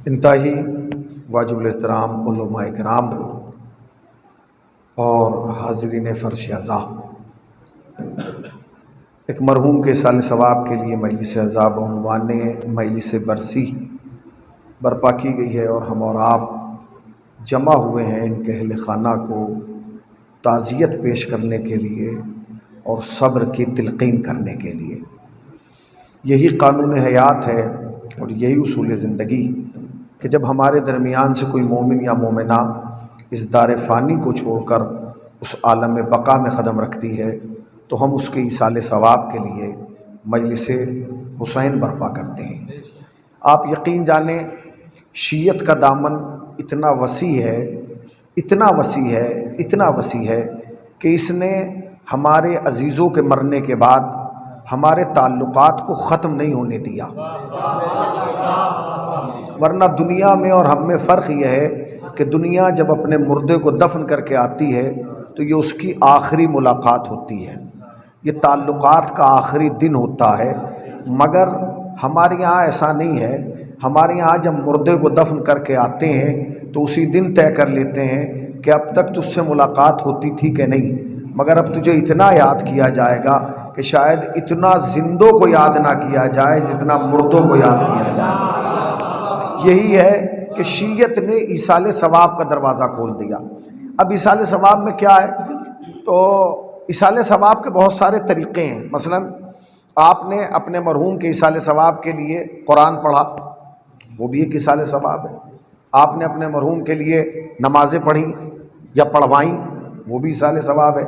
انتہائی واجب الاحترام علماء کرام اور حاضرین فرش اعضاء، ایک مرحوم کے سال ثواب کے لیے مجلس اعضاء بعنوان مجلس برسی برپا کی گئی ہے، اور ہم اور آپ جمع ہوئے ہیں ان کے اہل خانہ کو تعزیت پیش کرنے کے لیے اور صبر کی تلقین کرنے کے لیے۔ یہی قانون حیات ہے اور یہی اصول زندگی کہ جب ہمارے درمیان سے کوئی مومن یا مومنہ اس دار فانی کو چھوڑ کر اس عالم بقا میں قدم رکھتی ہے تو ہم اس کے ایصال ثواب کے لیے مجلس حسین برپا کرتے ہیں۔ آپ یقین جانیں شیعت کا دامن اتنا وسیع ہے، اتنا وسیع ہے، اتنا وسیع ہے کہ اس نے ہمارے عزیزوں کے مرنے کے بعد ہمارے تعلقات کو ختم نہیں ہونے دیا۔ ورنہ دنیا میں اور ہم میں فرق یہ ہے کہ دنیا جب اپنے مردے کو دفن کر کے آتی ہے تو یہ اس کی آخری ملاقات ہوتی ہے، یہ تعلقات کا آخری دن ہوتا ہے، مگر ہمارے یہاں ایسا نہیں ہے۔ ہمارے یہاں جب مردے کو دفن کر کے آتے ہیں تو اسی دن طے کر لیتے ہیں کہ اب تک تجھ سے ملاقات ہوتی تھی کہ نہیں، مگر اب تجھے اتنا یاد کیا جائے گا کہ شاید اتنا زندوں کو یاد نہ کیا جائے جتنا مردوں کو یاد کیا جائے۔ یہی ہے کہ شیعت نے ایصال ثواب کا دروازہ کھول دیا۔ اب ایصال ثواب میں کیا ہے؟ تو ایصال ثواب کے بہت سارے طریقے ہیں۔ مثلا آپ نے اپنے مرحوم کے ایصال ثواب کے لیے قرآن پڑھا، وہ بھی ایک ایصال ثواب ہے۔ آپ نے اپنے مرحوم کے لیے نمازیں پڑھیں یا پڑھوائیں، وہ بھی ایصال ثواب ہے۔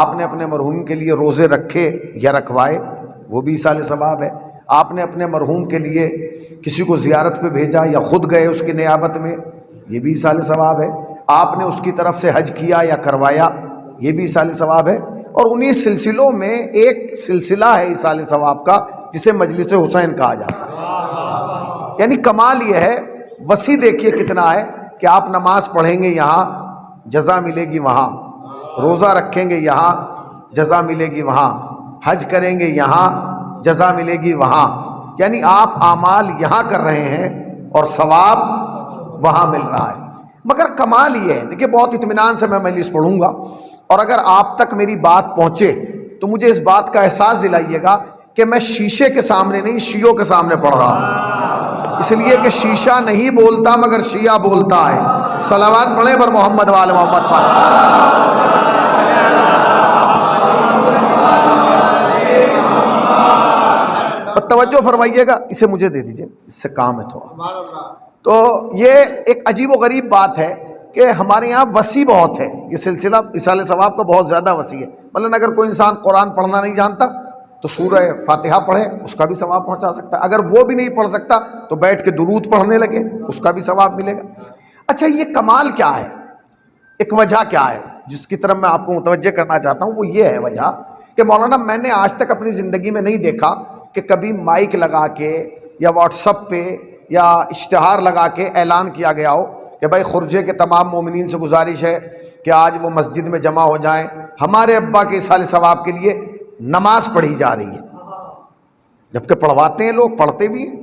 آپ نے اپنے مرحوم کے لیے روزے رکھے یا رکھوائے، وہ بھی ایصال ثواب ہے۔ آپ نے اپنے مرحوم کے لیے کسی کو زیارت پہ بھیجا یا خود گئے اس کی نیابت میں، یہ بھی ایصال ثواب ہے۔ آپ نے اس کی طرف سے حج کیا یا کروایا، یہ بھی ایصال ثواب ہے۔ اور انہی سلسلوں میں ایک سلسلہ ہے ایصال ثواب کا جسے مجلس حسین کہا جاتا ہے۔ یعنی کمال یہ ہے، وسیع دیکھیے کتنا ہے کہ آپ نماز پڑھیں گے یہاں جزا ملے گی وہاں، روزہ رکھیں گے یہاں جزا ملے گی وہاں، حج کریں گے یہاں جزا ملے گی وہاں۔ یعنی آپ اعمال یہاں کر رہے ہیں اور ثواب وہاں مل رہا ہے۔ مگر کمال یہ ہے، دیکھیے بہت اطمینان سے میں مجلس پڑھوں گا، اور اگر آپ تک میری بات پہنچے تو مجھے اس بات کا احساس دلائیے گا کہ میں شیشے کے سامنے نہیں شیعوں کے سامنے پڑھ رہا ہوں، اس لیے کہ شیشہ نہیں بولتا مگر شیعہ بولتا ہے۔ صلوات پڑھیں بر محمد وآل محمد پر۔ توجہ فرمائیے گا، اسے مجھے دے دیجئے، اس سے کام ہے تھوڑا۔ تو یہ ایک عجیب و غریب بات ہے کہ ہمارے یہاں وسیع بہت ہے، یہ سلسلہ ایصال ثواب کا بہت زیادہ وسیع ہے۔ مثلاً اگر کوئی انسان قرآن پڑھنا نہیں جانتا تو سورہ فاتحہ پڑھے، اس کا بھی ثواب پہنچا سکتا ہے۔ اگر وہ بھی نہیں پڑھ سکتا تو بیٹھ کے درود پڑھنے لگے، اس کا بھی ثواب ملے گا۔ اچھا یہ کمال کیا ہے، ایک وجہ کیا ہے جس کی طرف میں آپ کو متوجہ کرنا چاہتا ہوں، وہ یہ ہے وجہ کہ مولانا میں نے آج تک اپنی زندگی میں نہیں دیکھا کہ کبھی مائک لگا کے یا واٹس ایپ پہ یا اشتہار لگا کے اعلان کیا گیا ہو کہ بھائی خرجے کے تمام مومنین سے گزارش ہے کہ آج وہ مسجد میں جمع ہو جائیں، ہمارے ابا کے ایصال ثواب کے لیے نماز پڑھی جا رہی ہے۔ جبکہ پڑھواتے ہیں لوگ، پڑھتے بھی ہیں،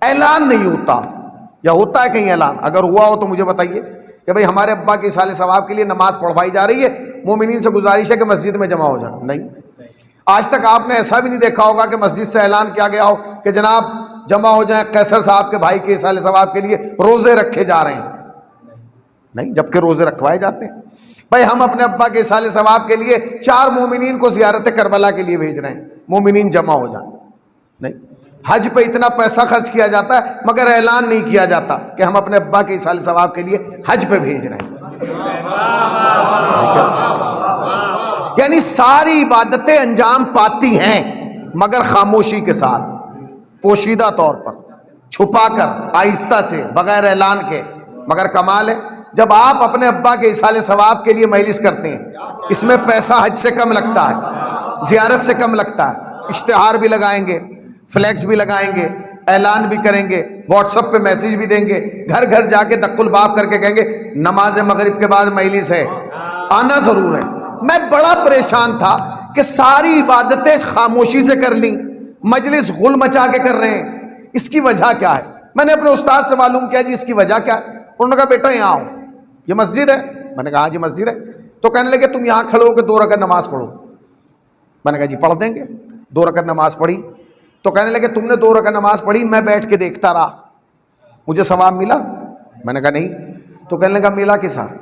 اعلان نہیں ہوتا، یا ہوتا ہے کہیں اعلان؟ اگر ہوا ہو تو مجھے بتائیے کہ بھئی ہمارے ابا کے ایصال ثواب کے لیے نماز پڑھوائی جا رہی ہے، مومنین سے گزارش ہے کہ مسجد میں جمع ہو جائیں۔ نہیں، آج تک آپ نے ایسا بھی نہیں دیکھا ہوگا کہ مسجد سے اعلان کیا گیا ہو کہ جناب جمع ہو جائیں، قیصر صاحب کے بھائی کے ایصال ثواب کے لیے روزے رکھے جا رہے ہیں۔ نہیں، جبکہ روزے رکھوائے جاتے ہیں۔ بھائی ہم اپنے ابا کے ایصال ثواب کے لیے 4 مومنین کو زیارت کربلا کے لیے بھیج رہے ہیں، مومنین جمع ہو جائیں۔ نہیں، حج پہ اتنا پیسہ خرچ کیا جاتا ہے مگر اعلان نہیں کیا جاتا کہ ہم اپنے ابا کے ایصال ثواب کے لیے حج پہ بھیج رہے ہیں۔ یعنی ساری عبادتیں انجام پاتی ہیں مگر خاموشی کے ساتھ، پوشیدہ طور پر، چھپا کر، آہستہ سے، بغیر اعلان کے۔ مگر کمال ہے جب آپ اپنے ابا کے ایصال ثواب کے لیے مجلس کرتے ہیں، اس میں پیسہ حج سے کم لگتا ہے، زیارت سے کم لگتا ہے، اشتہار بھی لگائیں گے، فلیکس بھی لگائیں گے، اعلان بھی کریں گے، واٹس ایپ پہ میسیج بھی دیں گے، گھر گھر جا کے دق الباب کر کے کہیں گے نماز مغرب کے بعد مجلس ہے، آنا ضرور ہے۔ میں بڑا پریشان تھا کہ ساری عبادتیں خاموشی سے کر لیں، مجلس غل مچا کے کر رہے ہیں، اس کی وجہ کیا ہے؟ میں نے اپنے استاد سے معلوم کیا جی اس کی وجہ کیا ہے؟ انہوں نے کہا بیٹا یہاں آؤ، یہ مسجد ہے؟ میں نے کہا ہاں جی مسجد ہے۔ تو کہنے لگے تم یہاں کھڑے ہو کے 2 رکعت نماز پڑھو۔ میں نے کہا جی پڑھ دیں گے۔ 2 رکعت نماز پڑھی تو کہنے لگے تم نے 2 رکعت نماز پڑھی، میں بیٹھ کے دیکھتا رہا، مجھے ثواب ملا؟ میں نے کہا نہیں۔ تو کہنے لگا ملا کس ساتھ؟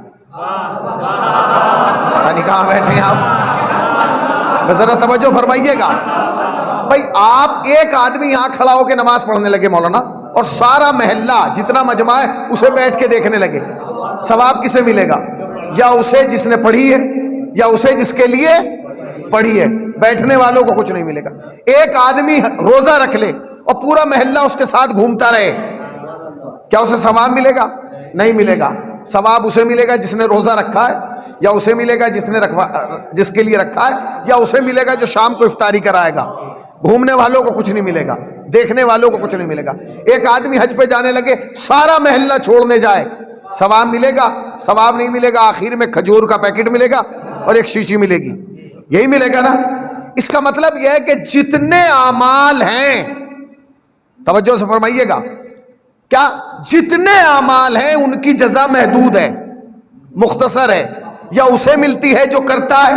یعنی کہاں بیٹھے ہیں آپ؟ ذرا توجہ فرمائیے گا بھائی، آپ ایک آدمی یہاں کھڑا ہو کے نماز پڑھنے لگے مولانا، اور سارا محلہ جتنا مجمع ہے اسے بیٹھ کے دیکھنے لگے، ثواب کسے ملے گا؟ یا اسے جس نے پڑھی ہے، یا اسے جس کے لیے پڑھی ہے؟ بیٹھنے والوں کو کچھ نہیں ملے گا۔ ایک آدمی روزہ رکھ لے اور پورا محلہ اس کے ساتھ گھومتا رہے، کیا اسے ثواب ملے گا؟ نہیں ملے گا۔ ثواب اسے ملے گا جس نے روزہ رکھا ہے، یا اسے ملے گا جس کے لیے رکھا ہے، یا اسے ملے گا جو شام کو افطاری کرائے گا۔ گھومنے والوں کو کچھ نہیں ملے گا، دیکھنے والوں کو کچھ نہیں ملے گا۔ ایک آدمی حج پہ جانے لگے، سارا محلہ چھوڑنے جائے، ثواب ملے گا؟ ثواب نہیں ملے گا۔ آخر میں کھجور کا پیکٹ ملے گا اور ایک شیشی ملے گی، یہی ملے گا نا۔ اس کا مطلب یہ ہے کہ جتنے اعمال ہیں، توجہ سے فرمائیے گا، کیا جتنے اعمال ہیں ان کی جزا محدود ہے، مختصر ہے۔ یا اسے ملتی ہے جو کرتا ہے،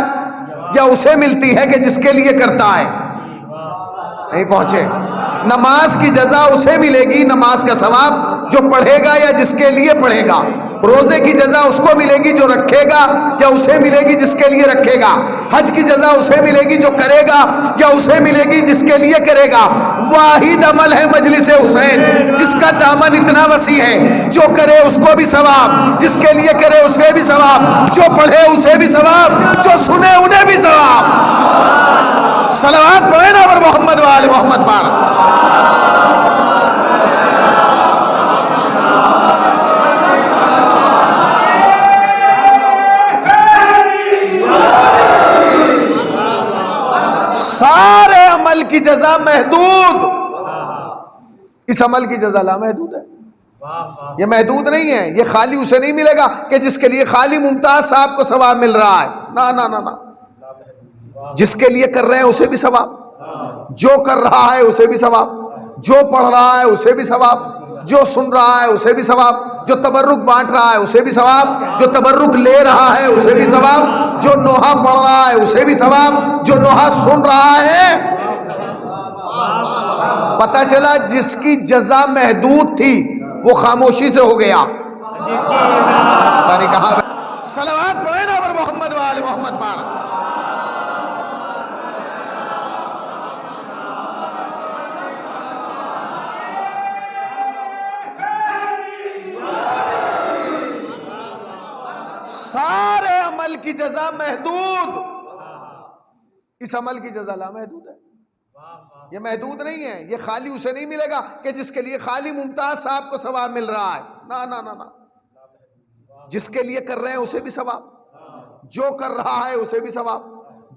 یا اسے ملتی ہے کہ جس کے لیے کرتا ہے۔ نہیں پہنچے؟ نماز کی جزا اسے ملے گی، نماز کا ثواب، جو پڑھے گا یا جس کے لیے پڑھے گا۔ روزے کی جزا اس کو ملے گی جو رکھے گا، یا اسے ملے گی جس کے لیے رکھے گا۔ حج کی جزا اسے ملے گی جو کرے گا، یا اسے ملے گی جس کے لیے کرے گا۔ واحد عمل ہے مجلس حسین، جس کا دامن اتنا وسیع ہے، جو کرے اس کو بھی ثواب، جس کے لیے کرے اس کے بھی ثواب، جو پڑھے اسے بھی ثواب، جو سنے انہیں بھی ثواب۔ صلوات پڑھیں نا پر محمد و آل محمد پر۔ سارے عمل کی جزا محدود، اس عمل کی جزا لامحدود ہے، یہ محدود نہیں ہے۔ یہ خالی اسے نہیں ملے گا کہ جس کے لیے خالی ممتاز صاحب کو ثواب مل رہا ہے، نا نا نا نا، جس کے لیے کر رہے ہیں اسے بھی ثواب، جو کر رہا ہے اسے بھی ثواب، جو پڑھ رہا ہے اسے بھی ثواب، جو سن رہا ہے اسے بھی ثواب، جو تبرک بانٹ رہا ہے اسے بھی ثواب، جو تبرک لے رہا ہے اسے بھی ثواب، جو نوحہ پڑھ رہا ہے اسے بھی ثواب، جو نوحہ سن رہا ہے۔ پتہ چلا جس کی جزا محدود تھی وہ خاموشی سے ہو گیا۔ پتہ نہیں کہاں۔ صلوات پڑھیں نا پر محمد و آل محمد پر۔ سارے عمل کی جزا محدود، اس عمل کی جزا لامحدود ہے، یہ محدود نہیں ہے۔ یہ خالی اسے نہیں ملے گا کہ جس کے لیے خالی ممتاز صاحب کو ثواب مل رہا ہے، نا نا نا نا، جس کے لیے کر رہے ہیں اسے بھی ثواب، جو کر رہا ہے اسے بھی ثواب،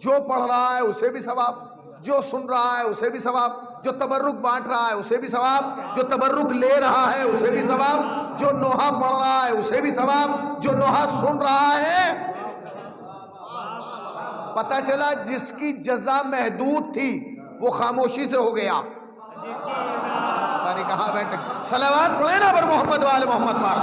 جو پڑھ رہا ہے اسے بھی ثواب، جو سن رہا ہے اسے بھی ثواب، جو تبرک بانٹ رہا ہے اسے بھی ثواب، جو تبرک لے رہا ہے اسے بھی ثواب، جو نوحہ پڑھ رہا ہے اسے بھی ثواب، جو نوحہ سن رہا ہے۔ پتہ چلا جس کی جزا محدود تھی وہ خاموشی سے ہو گیا۔ پتہ نہیں کہاں بیٹھے۔ صلوات پڑھیں نا پر محمد و آل محمد پر۔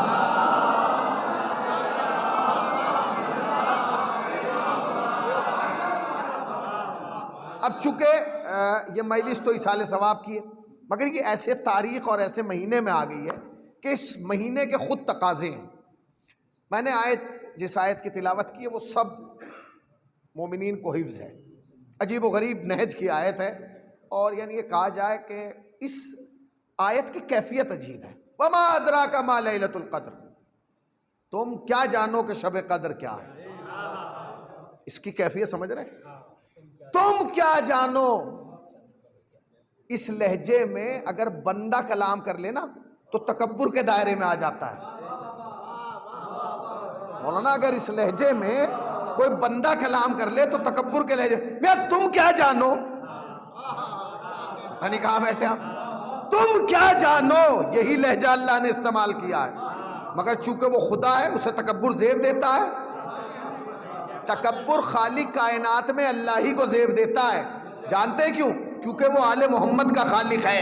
اب چونکہ یہ مجلس تو ایصال ثواب کی ہے، مگر یہ ایسے تاریخ اور ایسے مہینے میں آ گئی ہے کہ اس مہینے کے خود تقاضے ہیں۔ میں نے جس آیت کی تلاوت کی ہے وہ سب مومنین کو حفظ ہے، عجیب و غریب نہج کی آیت ہے، اور یعنی یہ کہا جائے کہ اس آیت کی کیفیت عجیب ہے۔ وَمَا أَدْرَاكَ مَا لَيْلَةُ الْقَدْرِ، تم کیا جانو کہ شب قدر کیا ہے؟ اس کی کیفیت سمجھ رہے ہیں؟ تم کیا جانو، اس لہجے میں اگر بندہ کلام کر لینا تو تکبر کے دائرے میں آ جاتا ہے۔ مولانا اگر اس لہجے میں کوئی بندہ کلام کر لے تو تکبر کے لہجے میں، تم کیا جانو، پتہ نہیں کہاں بیٹھے آپ، تم کیا جانو، یہی لہجہ اللہ نے استعمال کیا ہے۔ مگر چونکہ وہ خدا ہے اسے تکبر زیب دیتا ہے۔ تکبر خالق کائنات میں اللہ ہی کو زیب دیتا ہے، جانتے کیوں؟ کیونکہ وہ آل محمد کا خالق ہے۔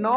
9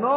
9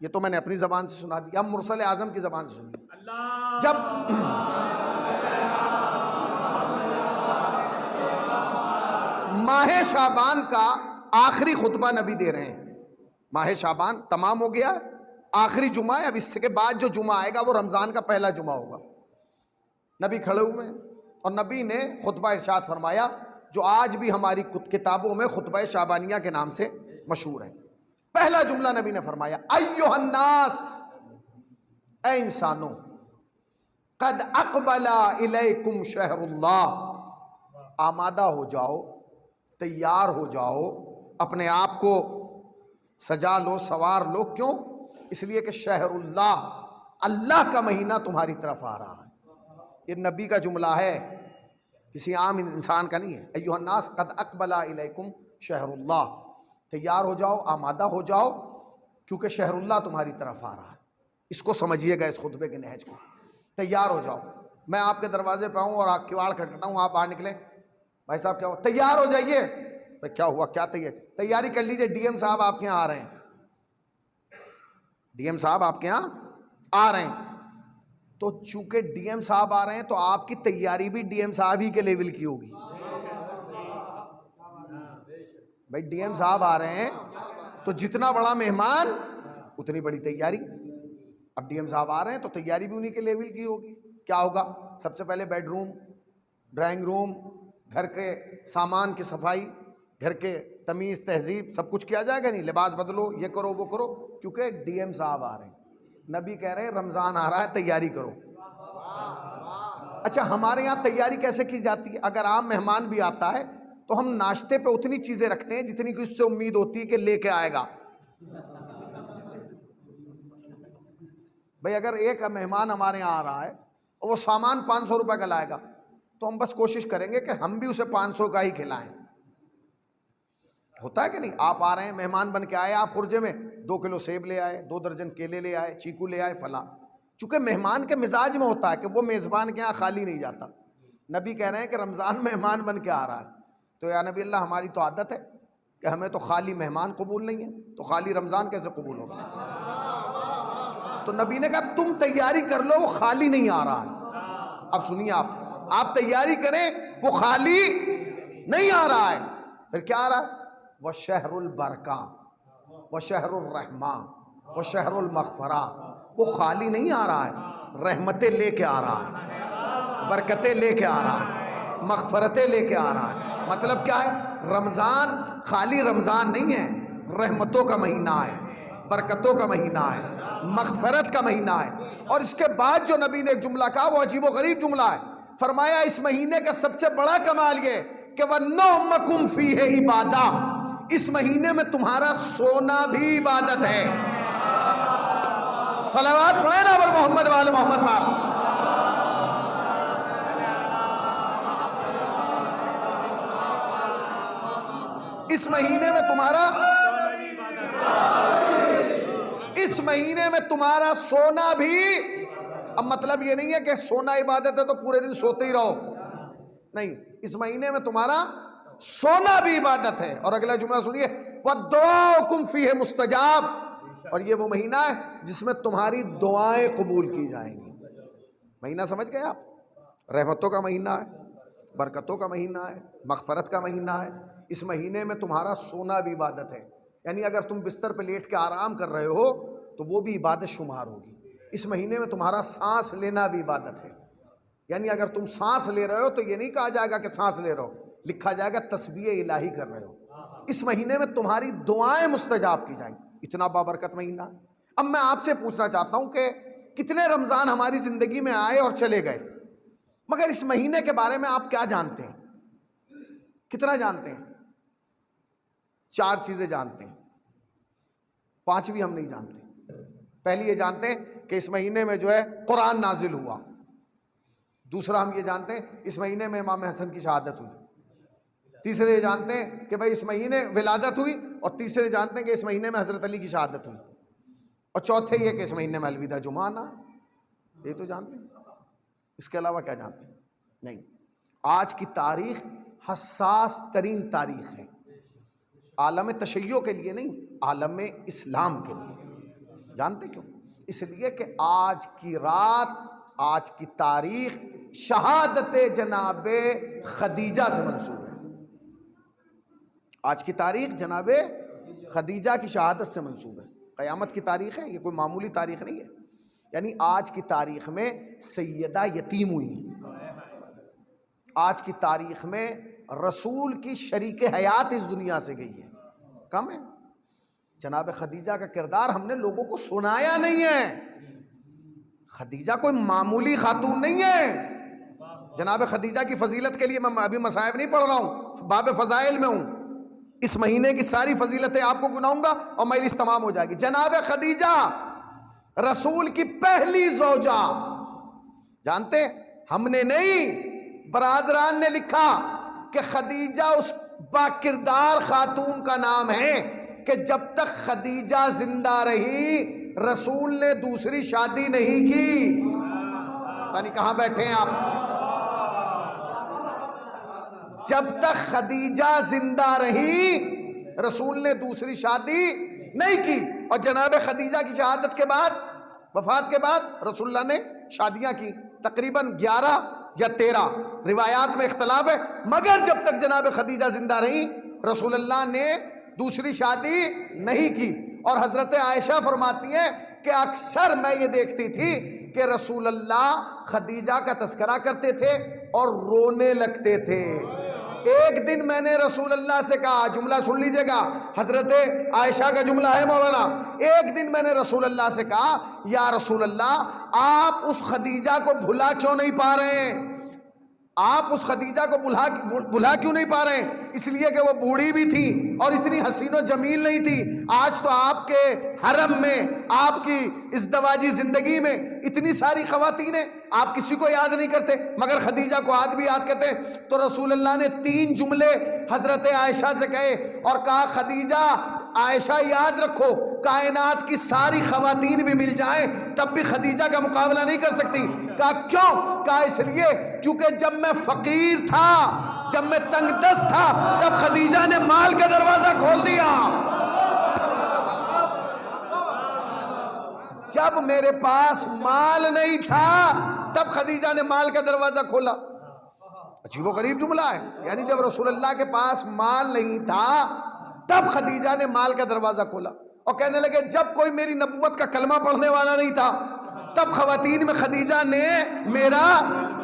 یہ تو میں نے اپنی زبان سے سنا دیا، اب مرسل اعظم کی زبان سے سنیے۔ جب ماہ شعبان کا آخری خطبہ نبی دے رہے ہیں، ماہ شعبان تمام ہو گیا، آخری جمعہ ہے، اب اس کے بعد جو جمعہ آئے گا وہ رمضان کا پہلا جمعہ ہوگا۔ نبی کھڑے ہوئے ہیں اور نبی نے خطبہ ارشاد فرمایا جو آج بھی ہماری کتابوں میں خطبہ شعبانیہ کے نام سے مشہور ہے۔ پہلا جملہ نبی نے فرمایا ایھا الناس، اے انسانوں، قد اقبل الیکم شہر اللہ، آمادہ ہو جاؤ، تیار ہو جاؤ، اپنے آپ کو سجا لو، سوار لو۔ کیوں؟ اس لیے کہ شہر اللہ، اللہ کا مہینہ تمہاری طرف آ رہا ہے۔ یہ نبی کا جملہ ہے، کسی عام انسان کا نہیں ہے۔ ایھا الناس قد اقبل الیکم شہر اللہ، تیار ہو جاؤ، آمادہ ہو جاؤ، کیونکہ شہر اللہ تمہاری طرف آ رہا ہے۔ اس کو سمجھیے گا، اس خطبے کے نہج کو۔ تیار ہو جاؤ، میں آپ کے دروازے پہ آؤں اور آپ کواڑ کھٹکھٹاؤں ہوں، آپ باہر نکلیں، بھائی صاحب کیا ہوا؟ تیار ہو جائیے۔ بھائی کیا ہوا؟ کیا تیاری کر لیجئے، ڈی ایم صاحب آپ کے یہاں آ رہے ہیں، ڈی ایم صاحب آپ کے یہاں آ رہے ہیں۔ تو چونکہ ڈی ایم صاحب آ رہے ہیں تو آپ کی تیاری بھی ڈی ایم صاحب ہی کے لیول کی ہوگی۔ بھائی ڈی ایم صاحب آ رہے ہیں تو جتنا بڑا مہمان اتنی بڑی تیاری۔ اب ڈی ایم صاحب آ رہے ہیں تو تیاری بھی انہی کے لیول کی ہوگی۔ کیا ہوگا؟ سب سے پہلے بیڈ روم، ڈرائنگ روم، گھر کے سامان کی صفائی، گھر کے تمیز تہذیب سب کچھ کیا جائے گا، نہیں لباس بدلو، یہ کرو وہ کرو، کیونکہ ڈی ایم صاحب آ رہے ہیں۔ نبی کہہ رہے ہیں رمضان آ رہا ہے، تیاری کرو۔ اچھا ہمارے یہاں تیاری کیسے کی جاتی ہے؟ اگر عام مہمان بھی آتا ہے تو ہم ناشتے پہ اتنی چیزیں رکھتے ہیں جتنی کہ اس سے امید ہوتی ہے کہ لے کے آئے گا۔ بھئی اگر ایک مہمان ہمارے یہاں آ رہا ہے اور وہ سامان 500 روپے کا لائے گا تو ہم بس کوشش کریں گے کہ ہم بھی اسے 500 کا ہی کھلائیں۔ ہوتا ہے کہ نہیں؟ آپ آ رہے ہیں، مہمان بن کے آئے، آپ خرجے میں 2 کلو سیب لے آئے، 2 درجن کیلے لے آئے، چیکو لے آئے، فلاں۔ چونکہ مہمان کے مزاج میں ہوتا ہے کہ وہ میزبان کے یہاں خالی نہیں جاتا۔ نبی کہہ رہے ہیں کہ رمضان مہمان بن کے آ رہا ہے تو یا نبی اللہ ہماری تو عادت ہے کہ ہمیں تو خالی مہمان قبول نہیں ہے، تو خالی رمضان کیسے قبول ہوگا؟ تو نبی نے کہا تم تیاری کر لو، وہ خالی نہیں آ رہا ہے۔ اب سنیے، آپ تیاری کریں، وہ خالی نہیں آ رہا ہے۔ پھر کیا آ رہا ہے؟ وَشَهْرُ الْبَرْكَةِ وَشَهْرُ الرَّحْمَةِ وَشَهْرُ الْمَغْفِرَةِ۔ وہ خالی نہیں آ رہا ہے، رحمتیں لے کے آ رہا ہے، برکتیں لے کے آ رہا ہے، مغفرتیں لے کے آ رہا ہے۔ مطلب کیا ہے؟ رمضان خالی رمضان نہیں ہے، رحمتوں کا مہینہ ہے، برکتوں کا مہینہ ہے، مغفرت کا مہینہ ہے۔ اور اس کے بعد جو نبی نے ایک جملہ کہا وہ عجیب و غریب جملہ ہے۔ فرمایا اس مہینے کا سب سے بڑا کمال یہ کہ وَنَوْمَكُمْ فِيهِ عِبَادَةٌ، اس مہینے میں تمہارا سونا بھی عبادت ہے۔ صلوات پڑھیں نا پر محمد وآل محمد پر۔ اس مہینے میں تمہارا سونا بھی، اب مطلب یہ نہیں ہے کہ سونا عبادت ہے تو پورے دن سوتے ہی رہو، نہیں، اس مہینے میں تمہارا سونا بھی عبادت ہے۔ اور اگلا جملہ سنیے، وَدُعَاؤُكُمْ فِيهِ مُسْتَجَابٌ، اور یہ وہ مہینہ ہے جس میں تمہاری دعائیں قبول کی جائیں گی۔ مہینہ سمجھ گئے آپ؟ رحمتوں کا مہینہ ہے، برکتوں کا مہینہ ہے، مغفرت کا مہینہ ہے۔ اس مہینے میں تمہارا سونا بھی عبادت ہے، یعنی اگر تم بستر پہ لیٹ کے آرام کر رہے ہو تو وہ بھی عبادت شمار ہوگی۔ اس مہینے میں تمہارا سانس لینا بھی عبادت ہے، یعنی اگر تم سانس لے رہے ہو تو یہ نہیں کہا جائے گا کہ سانس لے رہے ہو، لکھا جائے گا تسبیح الہی کر رہے ہو۔ اس مہینے میں تمہاری دعائیں مستجاب کی جائیں گی، اتنا بابرکت مہینہ۔ اب میں آپ سے پوچھنا چاہتا ہوں کہ کتنے رمضان ہماری زندگی میں آئے اور چلے گئے، مگر اس مہینے کے بارے میں آپ کیا جانتے ہیں؟ کتنا جانتے ہیں؟ 4 چیزیں جانتے ہیں، 5ویں ہم نہیں جانتے۔ پہلی یہ جانتے ہیں کہ اس مہینے میں جو ہے قرآن نازل ہوا۔ دوسرا ہم یہ جانتے ہیں اس مہینے میں امام حسن کی شہادت ہوئی۔ تیسرے یہ جانتے ہیں کہ بھائی اس مہینے ولادت ہوئی، اور تیسرے جانتے ہیں کہ اس مہینے میں حضرت علی کی شہادت ہوئی، اور چوتھے یہ کہ اس مہینے میں الوداع جمعہ آنا ہے۔ یہ تو جانتے ہیں، اس کے علاوہ کیا جانتے ہیں؟ نہیں۔ آج کی تاریخ حساس ترین تاریخ ہے، عالم تشیع کے لیے نہیں، عالم اسلام کے لیے۔ جانتے کیوں؟ اس لیے کہ آج کی رات، آج کی تاریخ شہادت جناب خدیجہ سے منسوب ہے۔ آج کی تاریخ جناب خدیجہ کی شہادت سے منسوب ہے۔ قیامت کی تاریخ ہے، یہ کوئی معمولی تاریخ نہیں ہے۔ یعنی آج کی تاریخ میں سیدہ یتیم ہوئی ہیں، آج کی تاریخ میں رسول کی شریک حیات اس دنیا سے گئی ہے، کم ہے۔ جناب خدیجہ کا کردار ہم نے لوگوں کو سنایا نہیں ہے۔ خدیجہ کوئی معمولی خاتون نہیں ہے۔ جناب خدیجہ کی فضیلت کے لیے میں ابھی مصائب نہیں پڑھ رہا ہوں، باب فضائل میں ہوں۔ اس مہینے کی ساری فضیلتیں آپ کو گناؤں گا اور مجلس تمام ہو جائے گی۔ جناب خدیجہ رسول کی پہلی زوجہ، جانتے ہم نے نہیں، برادران نے لکھا کہ خدیجہ اس باکردار خاتون کا نام ہے کہ جب تک خدیجہ زندہ رہی رسول نے دوسری شادی نہیں کی۔ پتہ نہیں کہاں بیٹھے ہیں آپ۔ جب تک خدیجہ زندہ رہی رسول نے دوسری شادی نہیں کی، اور جناب خدیجہ کی شہادت کے بعد، وفات کے بعد رسول اللہ نے شادیاں کی، تقریباً 11 یا 13، روایات میں اختلاف ہے، مگر جب تک جناب خدیجہ زندہ رہی رسول اللہ نے دوسری شادی نہیں کی۔ اور حضرت عائشہ فرماتی ہیں کہ اکثر میں یہ دیکھتی تھی کہ رسول اللہ خدیجہ کا تذکرہ کرتے تھے اور رونے لگتے تھے۔ ایک دن میں نے رسول اللہ سے کہا، جملہ سن لیجئے گا، حضرت عائشہ کا جملہ ہے مولانا، ایک دن میں نے رسول اللہ سے کہا یا رسول اللہ آپ اس خدیجہ کو بھلا کیوں نہیں پا رہے ہیں؟ آپ اس خدیجہ کو بھلا کیوں نہیں پا رہے ہیں؟ اس لیے کہ وہ بوڑھی بھی تھی اور اتنی حسین و جمیل نہیں تھی۔ آج تو آپ کے حرم میں، آپ کی ازدواجی زندگی میں اتنی ساری خواتین ہیں، آپ کسی کو یاد نہیں کرتے، مگر خدیجہ کو آج بھی یاد کرتے ہیں۔ تو رسول اللہ نے 3 جملے حضرت عائشہ سے کہے اور کہا خدیجہ عائشہ یاد رکھو، کائنات کی ساری خواتین بھی مل جائیں تب بھی خدیجہ کا مقابلہ نہیں کر سکتی۔ کہا کیوں؟ کہا اس لیے کیونکہ جب میں فقیر تھا، جب میں تنگ دست تھا، تب خدیجہ نے مال کا دروازہ کھول دیا۔ جب میرے پاس مال نہیں تھا تب خدیجہ نے مال کا دروازہ کھولا۔ عجیب و غریب جملہ ہے، یعنی جب رسول اللہ کے پاس مال نہیں تھا تب خدیجہ نے مال کا دروازہ کھولا۔ اور کہنے لگے جب کوئی میری نبوت کا کلمہ پڑھنے والا نہیں تھا تب خواتین میں خدیجہ نے میرا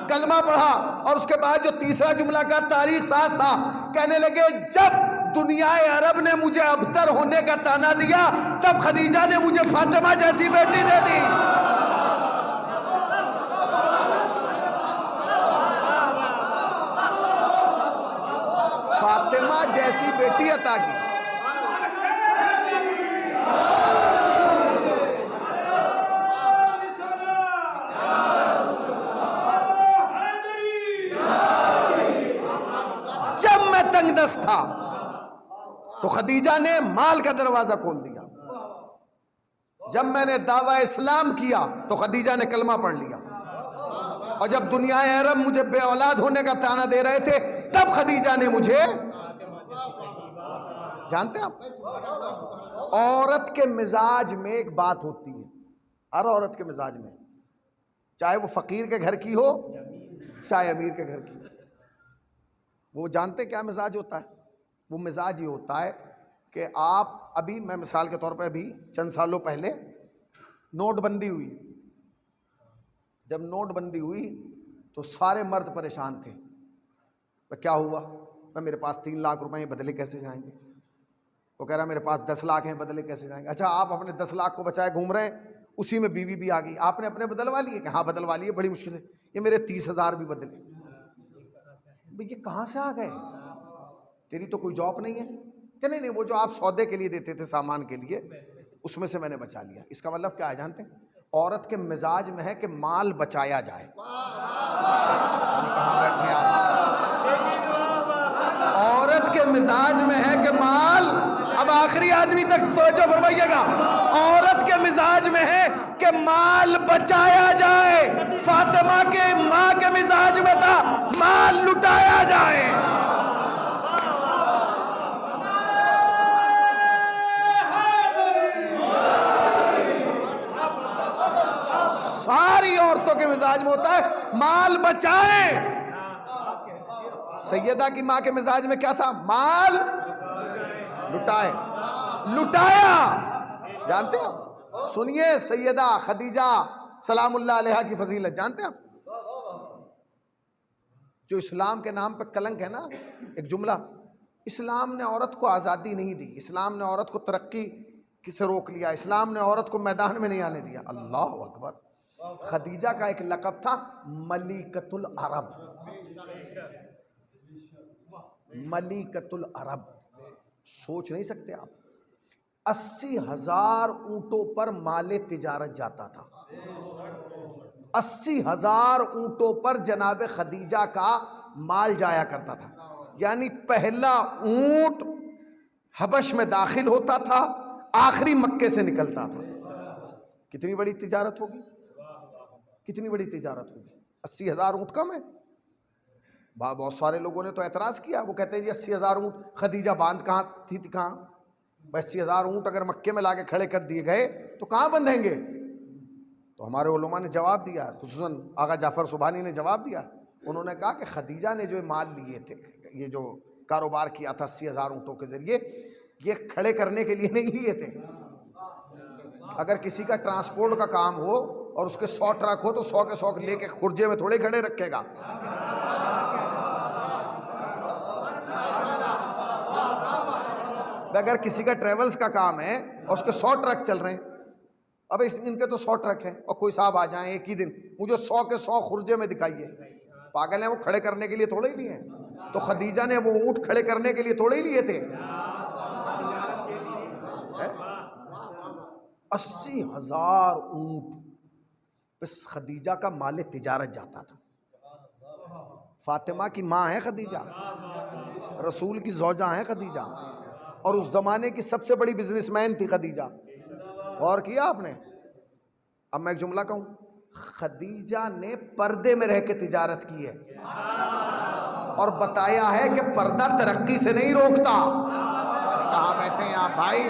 کلمہ پڑھا۔ اور اس کے بعد جو تیسرا جملہ کا تاریخ ساز تھا، کہنے لگے جب دنیا عرب نے مجھے ابتر ہونے کا طعنہ دیا تب خدیجہ نے مجھے فاطمہ جیسی بیٹی دے دی۔ فاطمہ جیسی بیٹی عطا کی۔ جب میں تنگ دست تھا تو خدیجہ نے مال کا دروازہ کھول دیا، جب میں نے دعویٰ اسلام کیا تو خدیجہ نے کلمہ پڑھ لیا، اور جب دنیا عرب مجھے بے اولاد ہونے کا طعنہ دے رہے تھے تب خدیجہ نے مجھے، جانتے ہیں آپ عورت کے مزاج میں ایک بات ہوتی ہے، ہر عورت کے مزاج میں، چاہے وہ فقیر کے گھر کی ہو چاہے امیر کے گھر کی ہو، وہ جانتے کیا مزاج ہوتا ہے؟ وہ مزاج یہ ہوتا ہے کہ آپ ابھی، میں مثال کے طور پہ ابھی چند سالوں پہلے نوٹ بندی ہوئی، جب نوٹ بندی ہوئی تو سارے مرد پریشان تھے، کیا ہوا؟ میرے پاس 3 لاکھ روپے ہیں، بدلے کیسے جائیں گے؟ وہ کہہ رہا میرے پاس 10 لاکھ ہیں، بدلے کیسے جائیں گے؟ اچھا آپ اپنے 10 لاکھ کو بچائے گھوم رہے ہیں، اسی میں بیوی بھی آ گئی، آپ نے اپنے بدلوا لیے کہ ہاں بدلوا لیے بڑی مشکل سے، یہ میرے 30,000 بھی بدلے، بھئی یہ کہاں سے آ گئے؟ تیری تو کوئی جاب نہیں ہے کہ نہیں وہ جو آپ سودے کے لیے دیتے تھے سامان کے لیے اس میں سے میں نے بچا لیا۔ اس کا مطلب کیا ہے جانتے ہیں؟ عورت کے مزاج میں ہے کہ مال بچایا جائے۔ کہاں بیٹھے آپ؟ عورت کے مزاج میں ہے کہ مال، اب آخری آدمی تک توجہ فرمائیے گا، عورت کے مزاج میں ہے کہ مال بچایا جائے۔ فاطمہ کے ماں کے مزاج میں تھا مال لٹایا جائے۔ عورتوں کے مزاج میں ہوتا ہے مال بچائیں. سیدہ کی ماں کے مزاج میں کیا تھا؟ مال لٹائے، لٹایا. جانتے ہیں؟ سنیے سیدہ خدیجہ سلام اللہ علیہا کی فضیلت جانتے ہیں آپ؟ جو اسلام کے نام پہ کلنک ہے نا، ایک جملہ، اسلام نے عورت کو آزادی نہیں دی، اسلام نے عورت کو ترقی سے روک لیا، اسلام نے عورت کو میدان میں نہیں آنے دیا. اللہ اکبر. خدیجہ کا ایک لقب تھا ملیکۃ العرب. ملیکۃ العرب. سوچ نہیں سکتے آپ، 80,000 اونٹوں پر مال تجارت جاتا تھا. 80,000 اونٹوں پر جناب خدیجہ کا مال جایا کرتا تھا. یعنی پہلا اونٹ حبش میں داخل ہوتا تھا، آخری مکے سے نکلتا تھا. کتنی بڑی تجارت ہوگی، کتنی بڑی تجارت ہوگی. 80,000 اونٹ کم ہے. بہت سارے لوگوں نے تو اعتراض کیا، وہ کہتے ہیں جی 80,000 اونٹ خدیجہ باندھ کہاں تھی کہاں؟ 80,000 اونٹ اگر مکے میں لا کے کھڑے کر دیے گئے تو کہاں بندھیں گے؟ تو ہمارے علماء نے جواب دیا، خصوصاً آغا جعفر سبحانی نے جواب دیا. انہوں نے کہا کہ خدیجہ نے جو مال لیے تھے، یہ جو کاروبار کیا تھا 80,000 اونٹوں کے ذریعے، یہ کھڑے کرنے کے لیے نہیں لیے تھے. اگر کسی کا ٹرانسپورٹ کا کام ہو اور اس کے 100 ٹرک ہو تو 100 کے 100 لے کے خرجے میں تھوڑے کھڑے رکھے گا. اگر کسی کا ٹریولز کا کام ہے اور اس کے 100 ٹرک چل رہے ہیں، اب ان کے تو 100 ٹرک ہیں اور کوئی صاحب آ جائیں ایک ہی دن، مجھے 100 کے 100 خرجے میں دکھائیے. پاگل ہیں وہ، کھڑے کرنے کے لیے تھوڑے ہی لیے ہیں. تو خدیجہ نے وہ اونٹ کھڑے کرنے کے لیے تھوڑے ہی لیے تھے. 80,000 اونٹ بس خدیجہ کا مال تجارت جاتا تھا. فاطمہ کی ماں ہے خدیجہ، رسول کی زوجہ ہیں خدیجہ، اور اس زمانے کی سب سے بڑی بزنس مین تھی خدیجہ. غور کیا آپ نے؟ اب میں ایک جملہ کہوں، خدیجہ نے پردے میں رہ کے تجارت کی ہے اور بتایا ہے کہ پردہ ترقی سے نہیں روکتا. کہاں بیٹھے ہیں آپ بھائی؟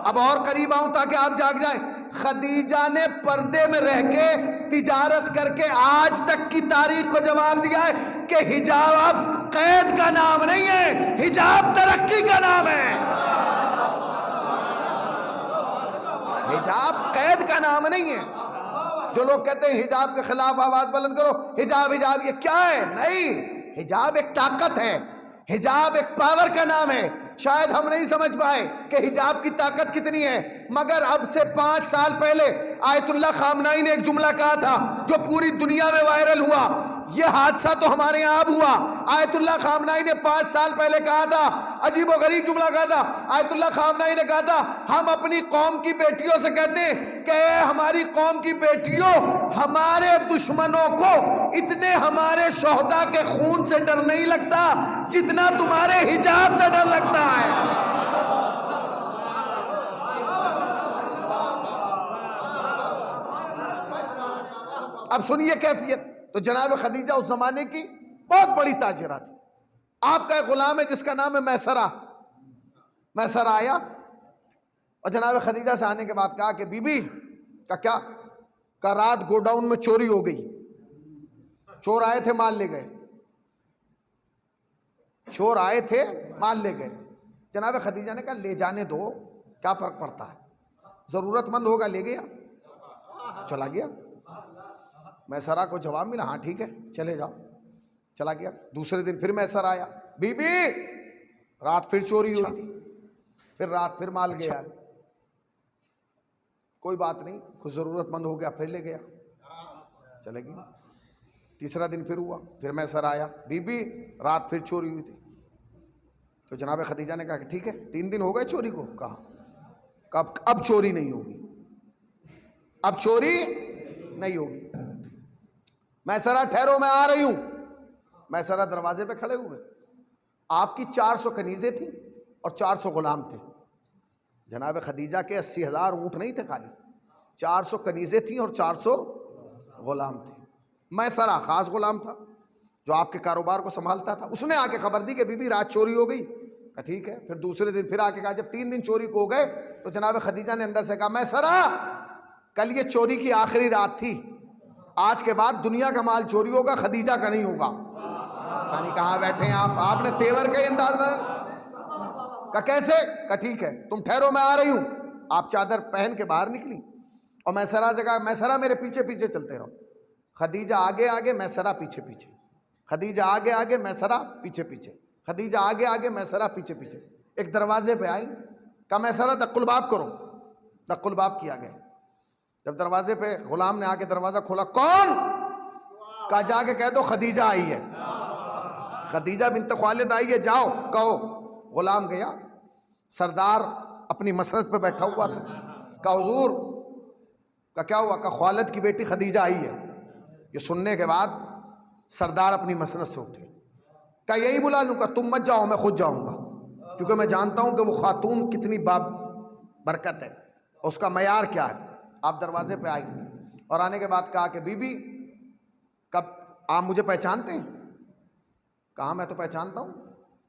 اب اور قریب آؤں تاکہ آپ جاگ جائیں. خدیجہ نے پردے میں رہ کے تجارت کر کے آج تک کی تاریخ کو جواب دیا ہے کہ حجاب اب قید کا نام نہیں ہے، حجاب ترقی کا نام ہے. حجاب قید کا نام نہیں ہے. جو لوگ کہتے ہیں حجاب کے خلاف آواز بلند کرو، حجاب حجاب یہ کیا ہے؟ نہیں، حجاب ایک طاقت ہے، حجاب ایک پاور کا نام ہے. شاید ہم نہیں سمجھ پائے کہ حجاب کی طاقت کتنی ہے، مگر اب سے 5 سال پہلے آیت اللہ خامنائی نے ایک جملہ کہا تھا جو پوری دنیا میں وائرل ہوا. یہ حادثہ تو ہمارے یہاں اب ہوا. آیت اللہ خامنائی نے 5 سال پہلے کہا تھا، عجیب و غریب جملہ کہا تھا. آیت اللہ خامنائی نے کہا تھا، ہم اپنی قوم کی بیٹیوں سے کہتے ہیں کہ اے ہماری قوم کی بیٹیوں، ہمارے دشمنوں کو اتنے ہمارے شہداء کے خون سے ڈر نہیں لگتا جتنا تمہارے حجاب سے ڈر لگتا ہے. اب سنیے کیفیت. تو جناب خدیجہ اس زمانے کی بہت بڑی تاجرہ تھی. آپ کا ایک غلام ہے جس کا نام ہے میسرہ. میسرہ آیا اور جناب خدیجہ سے آنے کے بعد کہا کہ بی بی کا کیا کہ رات گوڈاؤن میں چوری ہو گئی، چور آئے تھے مال لے گئے، چور آئے تھے مال لے گئے. جناب خدیجہ نے کہا لے جانے دو، کیا فرق پڑتا ہے، ضرورت مند ہوگا. لے گیا، چلا گیا. میسرہ کو جواب ملا، ہاں ٹھیک ہے چلے جاؤ. چلا گیا. دوسرے دن پھر میسر آیا، بی بی رات پھر چوری ہوئی تھی، پھر رات پھر مال گیا. کوئی بات نہیں، کچھ ضرورت مند ہو گیا، پھر لے گیا، چلے گی. تیسرا دن پھر ہوا، پھر میسر آیا، بی بی رات پھر چوری ہوئی تھی. تو جناب خدیجہ نے کہا کہ ٹھیک ہے 3 دن ہو گئے چوری کو. کہا اب چوری نہیں ہوگی، اب چوری نہیں ہوگی. میسرہ ٹھہرو میں آ رہی ہوں. میسرہ دروازے پہ کھڑے ہوئے. آپ کی 400 کنیزیں تھیں اور 400 غلام تھے. جناب خدیجہ کے 80,000 اونٹ نہیں تھے خالی، 400 کنیزیں تھیں اور 400 غلام تھے. میسرہ خاص غلام تھا جو آپ کے کاروبار کو سنبھالتا تھا. اس نے آ کے خبر دی کہ بی بی رات چوری ہو گئی. کہا ٹھیک ہے. پھر دوسرے دن پھر آ کے کہا. جب 3 دن چوری کو ہو گئے تو جناب خدیجہ نے اندر سے کہا میسرہ کل یہ چوری کی آخری رات تھی، آج کے بعد دنیا کا مال چوری ہوگا، خدیجہ کا نہیں ہوگا۔ یعنی کہاں بیٹھے ہیں آپ نے تیور کا ہی اندازہ کہ کیسے کہ ٹھیک ہے تم ٹھہرو میں آ رہی ہوں۔ آپ چادر پہن کے باہر نکلی اور میسرہ سے کہا میسرہ میرے پیچھے پیچھے چلتے رہو۔ خدیجہ آگے آگے، میسرہ پیچھے پیچھے، خدیجہ آگے آگے، میسرہ پیچھے پیچھے، خدیجہ آگے آگے، میسرہ پیچھے پیچھے۔ ایک دروازے پہ آئی، کہا میسرہ دق الباب کرو، دق الباب کیا گیا۔ جب دروازے پہ غلام نے آ کے دروازہ کھولا، کون؟ کہا جا کے کہہ دو خدیجہ آئی ہے، خدیجہ بنت خوالد آئی ہے، جاؤ کہو۔ غلام گیا، سردار اپنی مسند پہ بیٹھا ہوا تھا۔ کہا حضور، کہا کیا ہوا؟ کہا خالد کی بیٹی خدیجہ آئی ہے۔ یہ سننے کے بعد سردار اپنی مسند سے اٹھے، کہا یہی بلا لوں؟ کہا تم مت جاؤ، میں خود جاؤں گا، کیونکہ میں جانتا ہوں کہ وہ خاتون کتنی برکت ہے، اس کا معیار کیا ہے۔ آپ دروازے پہ آئی اور آنے کے بعد کہا کہ بی بی کب آپ مجھے پہچانتے ہیں؟ کہا میں تو پہچانتا ہوں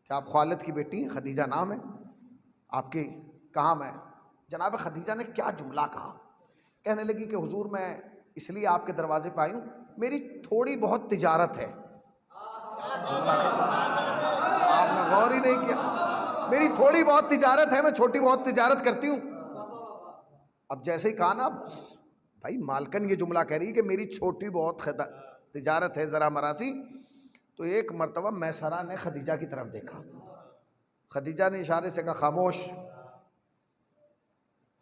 کہ آپ خالد کی بیٹی ہیں، خدیجہ نام ہے آپ کی۔ کہاں میں؟ جناب خدیجہ نے کیا جملہ کہا، کہنے لگی کہ حضور میں اس لیے آپ کے دروازے پہ آئی ہوں، میری تھوڑی بہت تجارت ہے۔ جملہ نہیں سنا آپ نے، غور ہی نہیں کیا۔ میری تھوڑی بہت تجارت ہے، میں چھوٹی بہت تجارت کرتی ہوں۔ اب جیسے ہی کہا نا، بھائی مالکن یہ جملہ کہہ رہی ہے کہ میری چھوٹی بہت تجارت ہے ذرا مراسی، تو ایک مرتبہ میسرہ نے خدیجہ کی طرف دیکھا، خدیجہ نے اشارے سے کہا خاموش۔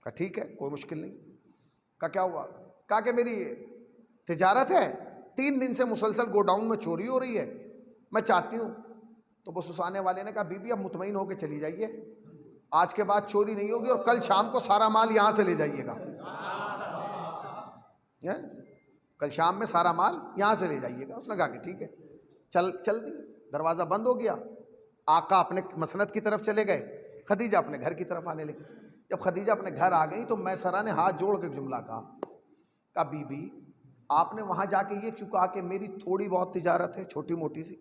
کہا ٹھیک ہے کوئی مشکل نہیں۔ کہا کیا ہوا؟ کہا کہ میری تجارت ہے، 3 دن سے مسلسل گوڈاؤن میں چوری ہو رہی ہے، میں چاہتی ہوں۔ تو بس اس آنے والے نے کہا بی بی اب مطمئن ہو کے چلی جائیے، آج کے بعد چوری نہیں ہوگی، اور کل شام کو سارا مال یہاں سے لے جائیے گا، کل شام میں سارا مال یہاں سے لے جائیے گا۔ اس نے کہا کہ ٹھیک ہے، چل دی۔ دروازہ بند ہو گیا، آقا اپنے مسند کی طرف چلے گئے، خدیجہ اپنے گھر کی طرف آنے لگی۔ جب خدیجہ اپنے گھر آ گئی تو میسرہ نے ہاتھ جوڑ کے جملہ کہا بی بی آپ نے وہاں جا کے یہ کیوں کہا کہ میری تھوڑی بہت تجارت ہے، چھوٹی موٹی سی؟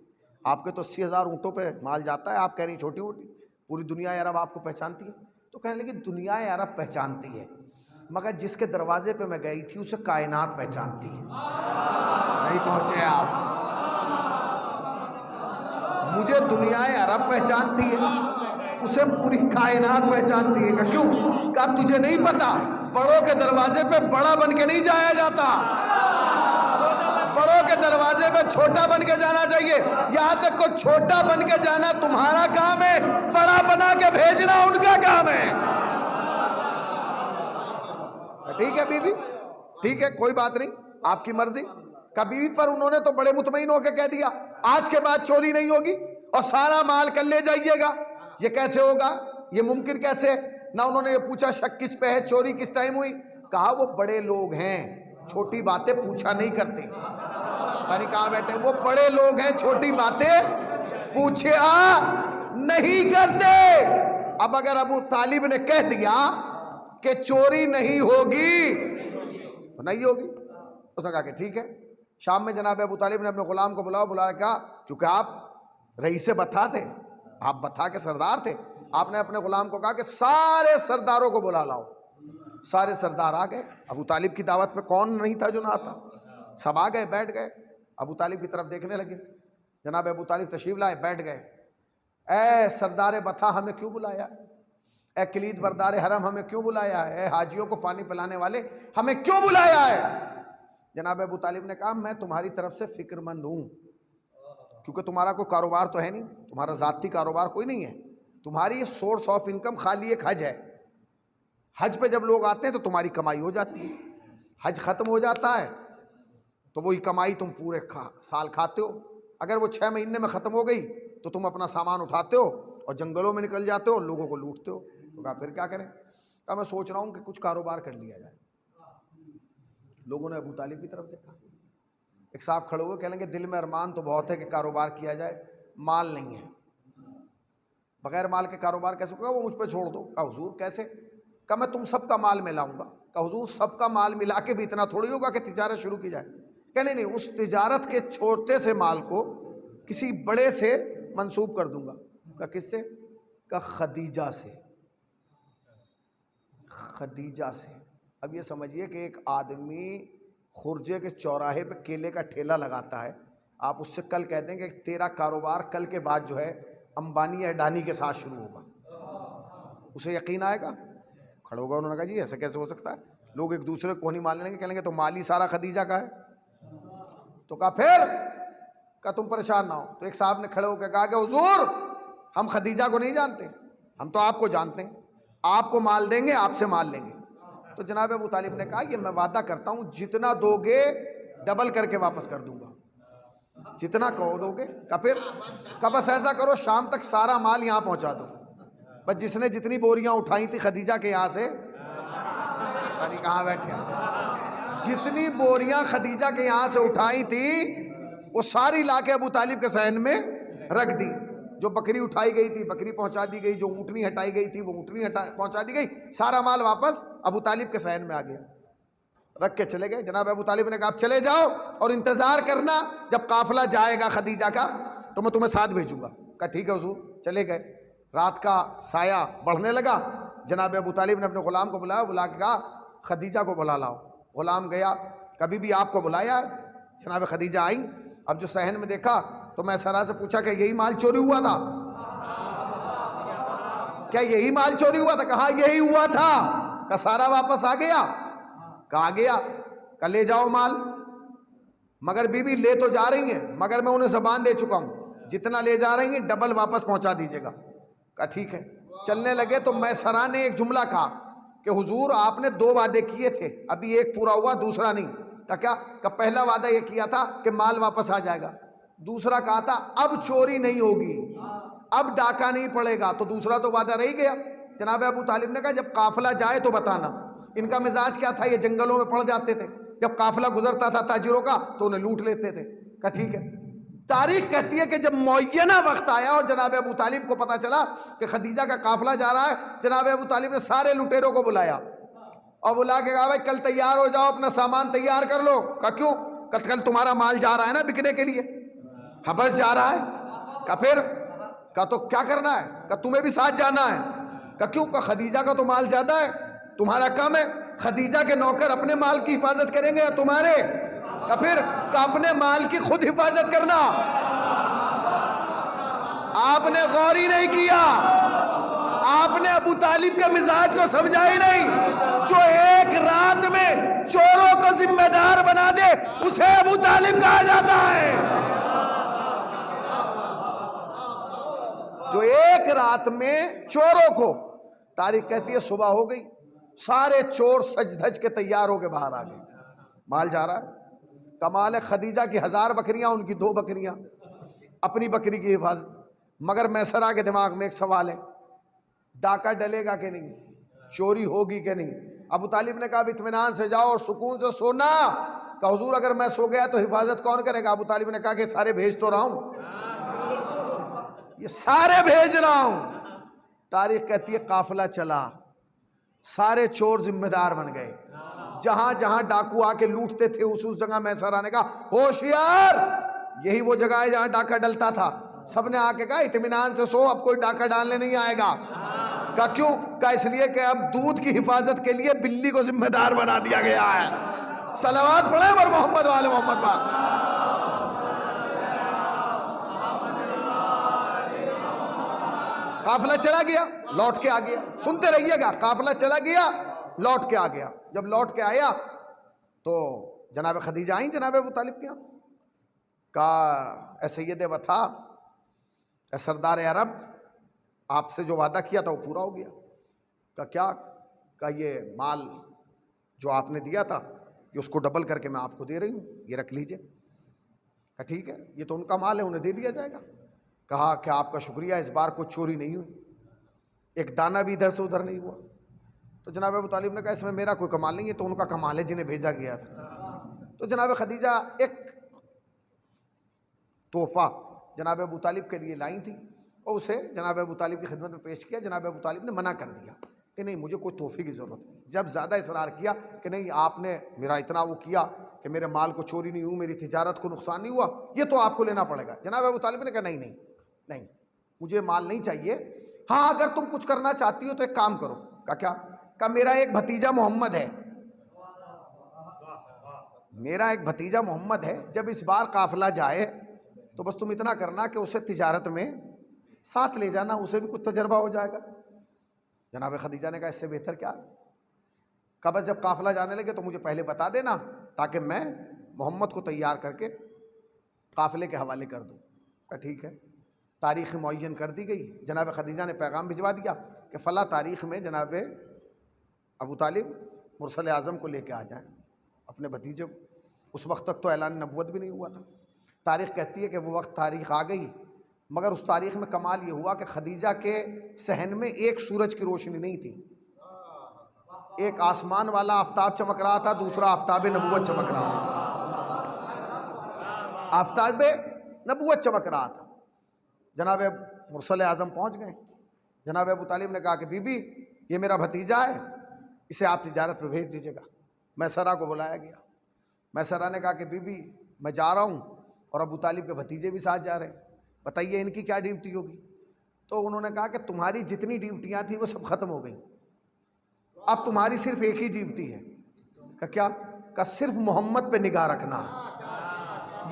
آپ کے تو 80,000 اونٹوں پہ مال جاتا ہے، آپ کہہ رہی چھوٹی موٹی، پوری دنیا عرب آپ کو پہچانتی ہے۔ تو کہنے لگی دنیا عرب پہچانتی ہے، مگر جس کے دروازے پہ میں گئی تھی اسے کائنات پہچانتی ہے۔ نہیں پہنچے آپ؟ مجھے دنیا عرب پہچانتی ہے، اسے پوری کائنات پہچانتی ہے۔ کہ کیوں؟ کہا تجھے نہیں پتا، بڑوں کے دروازے پہ بڑا بن کے نہیں جایا جاتا، بڑوں کے دروازے پہ چھوٹا بن کے جانا چاہیے۔ یہاں تک کو چھوٹا بن کے جانا تمہارا کام ہے، بڑا بنا کے بھیجنا ان کا کام ہے۔ ٹھیک ہے بی بی، ٹھیک ہے کوئی بات نہیں، آپ کی مرضی۔ کہ بیوی پر انہوں نے تو بڑے مطمئن ہو کے کہہ دیا آج کے بعد چوری نہیں ہوگی اور سارا مال کل لے جائیے گا، یہ کیسے ہوگا؟ یہ ممکن کیسے؟ نہ انہوں نے یہ پوچھا شک کس پہ ہے، چوری کس ٹائم ہوئی؟ کہا وہ بڑے لوگ ہیں، چھوٹی باتیں پوچھا نہیں کرتے۔ یعنی کہاں بیٹھے؟ وہ بڑے لوگ ہیں، چھوٹی باتیں پوچھا نہیں کرتے۔ اب اگر ابو طالب نے کہہ دیا کہ چوری نہیں ہوگی تو نہیں ہوگی۔ اس نے کہا کہ ٹھیک ہے۔ شام میں جناب ابو طالب نے اپنے غلام کو بلایا، کہا کیونکہ آپ رئیس بطھا تھے، آپ بطھا کے سردار تھے، آپ نے اپنے غلام کو کہا کہ سارے سرداروں کو بلا لاؤ۔ سارے سردار آ گئے، ابو طالب کی دعوت پہ کون نہیں تھا جو نہ آتا، سب آ گئے، بیٹھ گئے، ابو طالب کی طرف دیکھنے لگے۔ جناب ابو طالب تشریف لائے، بیٹھ گئے۔ اے سردار بطھا ہمیں کیوں بلایا ہے؟ اے کلید بردار حرم ہمیں کیوں بلایا ہے؟ اے حاجیوں کو پانی پلانے والے ہمیں کیوں بلایا ہے؟ جناب ابو طالب نے کہا میں تمہاری طرف سے فکر مند ہوں، کیونکہ تمہارا کوئی کاروبار تو ہے نہیں، تمہارا ذاتی کاروبار کوئی نہیں ہے، تمہاری یہ سورس آف انکم خالی ایک حج ہے۔ حج پہ جب لوگ آتے ہیں تو تمہاری کمائی ہو جاتی ہے، حج ختم ہو جاتا ہے تو وہی کمائی تم پورے سال کھاتے ہو۔ اگر وہ 6 مہینے میں ختم ہو گئی تو تم اپنا سامان اٹھاتے ہو اور جنگلوں میں نکل جاتے ہو، لوگوں کو لوٹتے ہو۔ تو کہا پھر کیا کریں؟ کہا میں سوچ رہا ہوں کہ کچھ کاروبار کر لیا جائے۔ لوگوں نے ابو طالب کی طرف دیکھا، ایک صاحب کھڑے ہوئے کہہ لیں گے دل میں ارمان تو بہت ہے کہ کاروبار کیا جائے، مال نہیں ہے، بغیر مال کے کاروبار کیسے ہوگا؟ وہ مجھ پہ چھوڑ دو۔ کہا حضور کیسے؟ کہا میں تم سب کا مال ملاؤں گا۔ کہا حضور سب کا مال ملا کے بھی اتنا تھوڑی ہوگا کہ تجارت شروع کی جائے۔ کہ نہیں، اس تجارت کے چھوٹے سے مال کو کسی بڑے سے منسوب کر دوں گا۔ کہا کس سے؟ کہا خدیجہ سے، خدیجہ سے۔ اب یہ سمجھیے کہ ایک آدمی خرجے کے چوراہے پہ کیلے کا ٹھیلا لگاتا ہے، آپ اس سے کل کہہ دیں کہ تیرا کاروبار کل کے بعد جو ہے امبانی یا اڈانی کے ساتھ شروع ہوگا، اسے یقین آئے گا؟ کھڑا ہوگا، انہوں نے کہا جی ایسا کیسے ہو سکتا ہے؟ لوگ ایک دوسرے کو نہیں ماننے لیں گے، کہیں گے تو مال ہی سارا خدیجہ کا ہے۔ تو کہا پھر، کہا تم پریشان نہ ہو۔ تو ایک صاحب نے کھڑے ہو کے کہا کہ حضور ہم خدیجہ کو نہیں جانتے، ہم تو آپ کو جانتے ہیں، آپ کو مال دیں گے، آپ سے مال لیں گے۔ تو جناب ابو طالب نے کہا یہ میں وعدہ کرتا ہوں جتنا دو گے ڈبل کر کے واپس کر دوں گا، جتنا کہو دو گے۔ کہا پھر، کہا بس ایسا کرو شام تک سارا مال یہاں پہنچا دو۔ بس جس نے جتنی بوریاں اٹھائی تھی خدیجہ کے یہاں سے، پتہ نہیں کہاں بیٹھے، جتنی بوریاں خدیجہ کے یہاں سے اٹھائی تھی وہ ساری لا کے ابو طالب کے صحن میں رکھ دی۔ جو بکری اٹھائی گئی تھی بکری پہنچا دی گئی، جو اونٹنی ہٹائی گئی تھی وہ اونٹنی پہنچا دی گئی، سارا مال واپس ابو طالب کے صحن میں آ گیا۔ رکھ کے چلے گئے۔ جناب ابو طالب نے کہا آپ چلے جاؤ اور انتظار کرنا، جب قافلہ جائے گا خدیجہ کا تو میں تمہیں ساتھ بھیجوں گا۔ کہا ٹھیک ہے حضور۔ چلے گئے۔ رات کا سایہ بڑھنے لگا، جناب ابو طالب نے اپنے غلام کو بلایا، بلا کے کہا خدیجہ کو بلا لاؤ۔ غلام گیا، کبھی بھی آپ کو بلایا ہے؟ جناب خدیجہ آئیں، اب جو صحن میں دیکھا تو میں سرا سے پوچھا کہ یہی مال چوری ہوا تھا؟ کیا یہی مال چوری ہوا تھا؟ کہا یہی ہوا تھا۔ کہا سارا واپس آ گیا؟ کہا آ گیا۔ کہا لے جاؤ مال۔ مگر بی بی لے تو جا رہی ہیں، مگر میں انہیں زبان دے چکا ہوں جتنا لے جا رہی ہیں ڈبل واپس پہنچا دیجیے گا۔ کہا ٹھیک ہے۔ چلنے لگے تو میں سرا نے ایک جملہ کہا کہ حضور آپ نے 2 وعدے کیے تھے، ابھی ایک پورا ہوا دوسرا نہیں۔ کہا کیا؟ کہ پہلا وعدہ یہ کیا تھا کہ مال واپس آ جائے گا، دوسرا کہا تھا اب چوری نہیں ہوگی، اب ڈاکہ نہیں پڑے گا، تو دوسرا تو وعدہ رہ گیا۔ جناب ابو طالب نے کہا جب قافلہ جائے تو بتانا۔ ان کا مزاج کیا تھا؟ یہ جنگلوں میں پڑ جاتے تھے، جب قافلہ گزرتا تھا تاجروں کا تو انہیں لوٹ لیتے تھے۔ کہا ٹھیک ہے۔ تاریخ کہتی ہے کہ جب معینہ وقت آیا اور جناب ابو طالب کو پتا چلا کہ خدیجہ کا قافلہ جا رہا ہے، جناب ابو طالب نے سارے لٹیروں کو بلایا اور بلا کے کہا بھائی کل تیار ہو جاؤ، اپنا سامان تیار کر لو۔ کہا کیوں؟ کل تمہارا مال جا رہا ہے نا بکنے کے لیے، حبش جا رہا ہے۔ کہا پھر؟ کہا تو کیا کرنا ہے؟ کہا تمہیں بھی ساتھ جانا ہے۔ کہا کیوں؟ کہا خدیجہ کا تو مال زیادہ ہے، تمہارا کم ہے۔ خدیجہ کے نوکر اپنے مال کی حفاظت کریں گے یا تمہارے؟ کہا پھر؟ کہا اپنے مال کی خود حفاظت کرنا۔ آپ نے غور ہی نہیں کیا، آپ نے ابو طالب کے مزاج کو سمجھا ہی نہیں۔ جو ایک رات میں چوروں کو ذمہ دار بنا دے اسے ابو طالب کہا جاتا ہے۔ جو ایک رات میں چوروں کو، تاریخ کہتی ہے صبح ہو گئی، سارے چور سج دھج کے تیار ہو کے باہر آ گئے، مال جا رہا ہے۔ کمال ہے خدیجہ کی 1000 بکریاں، ان کی 2 بکریاں، اپنی بکری کی حفاظت۔ مگر میسرہ کے دماغ میں ایک سوال ہے، ڈاکہ ڈلے گا کہ نہیں، چوری ہوگی کہ نہیں؟ ابو طالب نے کہا اب اطمینان سے جاؤ اور سکون سے سونا۔ کہ حضور اگر میں سو گیا تو حفاظت کون کرے گا؟ ابو طالب نے کہا کہ سارے بھیج تو رہا ہوں، یہ سارے بھیج رہا ہوں۔ تاریخ کہتی ہے قافلہ چلا، سارے چور ذمہ دار بن گئے، جہاں جہاں ڈاکو آ کے لوٹتے تھے اس جگہ میسرہ نے کہا ہوشیار، یہی وہ جگہ ہے جہاں ڈاکہ ڈلتا تھا۔ سب نے آ کے کہا اطمینان سے سو، اب کوئی ڈاکہ ڈالنے نہیں آئے گا۔ کہا کیوں؟ کہا اس لیے کہ اب دودھ کی حفاظت کے لیے بلی کو ذمہ دار بنا دیا گیا ہے۔ صلوات پڑھیں اور محمد والے محمد والے۔ قافلہ چلا گیا، لوٹ کے آ گیا، سنتے رہیے گا، قافلہ چلا گیا لوٹ کے آ گیا۔ جب لوٹ کے آیا تو جناب خدیجہ آئیں جناب ابو طالب کے یہاں۔ کہا اے سید وطا، اے سردار عرب، آپ سے جو وعدہ کیا تھا وہ پورا ہو گیا۔ کہا کیا؟ کہا یہ مال جو آپ نے دیا تھا یہ اس کو ڈبل کر کے میں آپ کو دے رہی ہوں، یہ رکھ لیجئے۔ کہا ٹھیک ہے، یہ تو ان کا مال ہے، انہیں دے دیا جائے گا۔ کہا کہ آپ کا شکریہ، اس بار کوئی چوری نہیں ہوئی، ایک دانہ بھی ادھر سے ادھر نہیں ہوا۔ تو جناب ابو طالب نے کہا اس میں میرا کوئی کمال نہیں ہے، تو ان کا کمال ہے جنہیں بھیجا گیا تھا۔ تو جناب خدیجہ ایک تحفہ جناب ابو طالب کے لیے لائی تھی اور اسے جناب ابو طالب کی خدمت میں پیش کیا۔ جناب ابو طالب نے منع کر دیا کہ نہیں مجھے کوئی تحفے کی ضرورت نہیں۔ جب زیادہ اصرار کیا کہ نہیں آپ نے میرا اتنا وہ کیا کہ میرے مال کو چوری نہیں ہوئی، میری تجارت کو نقصان نہیں ہوا، یہ تو آپ کو لینا پڑے گا۔ جناب ابو طالب نے کہا نہیں نہیں نہیں، مجھے مال نہیں چاہیے، ہاں اگر تم کچھ کرنا چاہتی ہو تو ایک کام کرو۔ کہا کیا؟ کہا میرا ایک بھتیجا محمد ہے، میرا ایک بھتیجا محمد ہے، جب اس بار قافلہ جائے تو بس تم اتنا کرنا کہ اسے تجارت میں ساتھ لے جانا، اسے بھی کچھ تجربہ ہو جائے گا۔ جناب خدیجہ نے کہا اس سے بہتر کیا ہے، کہا بس جب قافلہ جانے لگے تو مجھے پہلے بتا دینا تاکہ میں محمد کو تیار کر کے قافلے کے حوالے کر دوں۔ کہا ٹھیک ہے۔ تاریخ معین کر دی گئی، جناب خدیجہ نے پیغام بھجوا دیا کہ فلاں تاریخ میں جناب ابو طالب مرسل اعظم کو لے کے آ جائیں، اپنے بھتیجے کو۔ اس وقت تک تو اعلان نبوت بھی نہیں ہوا تھا۔ تاریخ کہتی ہے کہ وہ وقت تاریخ آ گئی، مگر اس تاریخ میں کمال یہ ہوا کہ خدیجہ کے صحن میں ایک سورج کی روشنی نہیں تھی، ایک آسمان والا آفتاب چمک رہا تھا، دوسرا آفتاب نبوت چمک رہا تھا، آفتاب نبوت چمک رہا تھا۔ جناب مرسل اعظم پہنچ گئے۔ جناب ابو طالب نے کہا کہ بی بی یہ میرا بھتیجا ہے، اسے آپ تجارت پہ بھیج دیجیے گا۔ میسرہ کو بلایا گیا۔ میسرہ نے کہا کہ بی بی میں جا رہا ہوں اور ابو طالب کے بھتیجے بھی ساتھ جا رہے ہیں، بتائیے ان کی کیا ڈیوٹی ہوگی؟ تو انہوں نے کہا کہ تمہاری جتنی ڈیوٹیاں تھیں وہ سب ختم ہو گئیں، اب تمہاری صرف ایک ہی ڈیوٹی ہے۔ کہ کیا؟ کہ صرف محمد پہ نگاہ رکھنا ہے،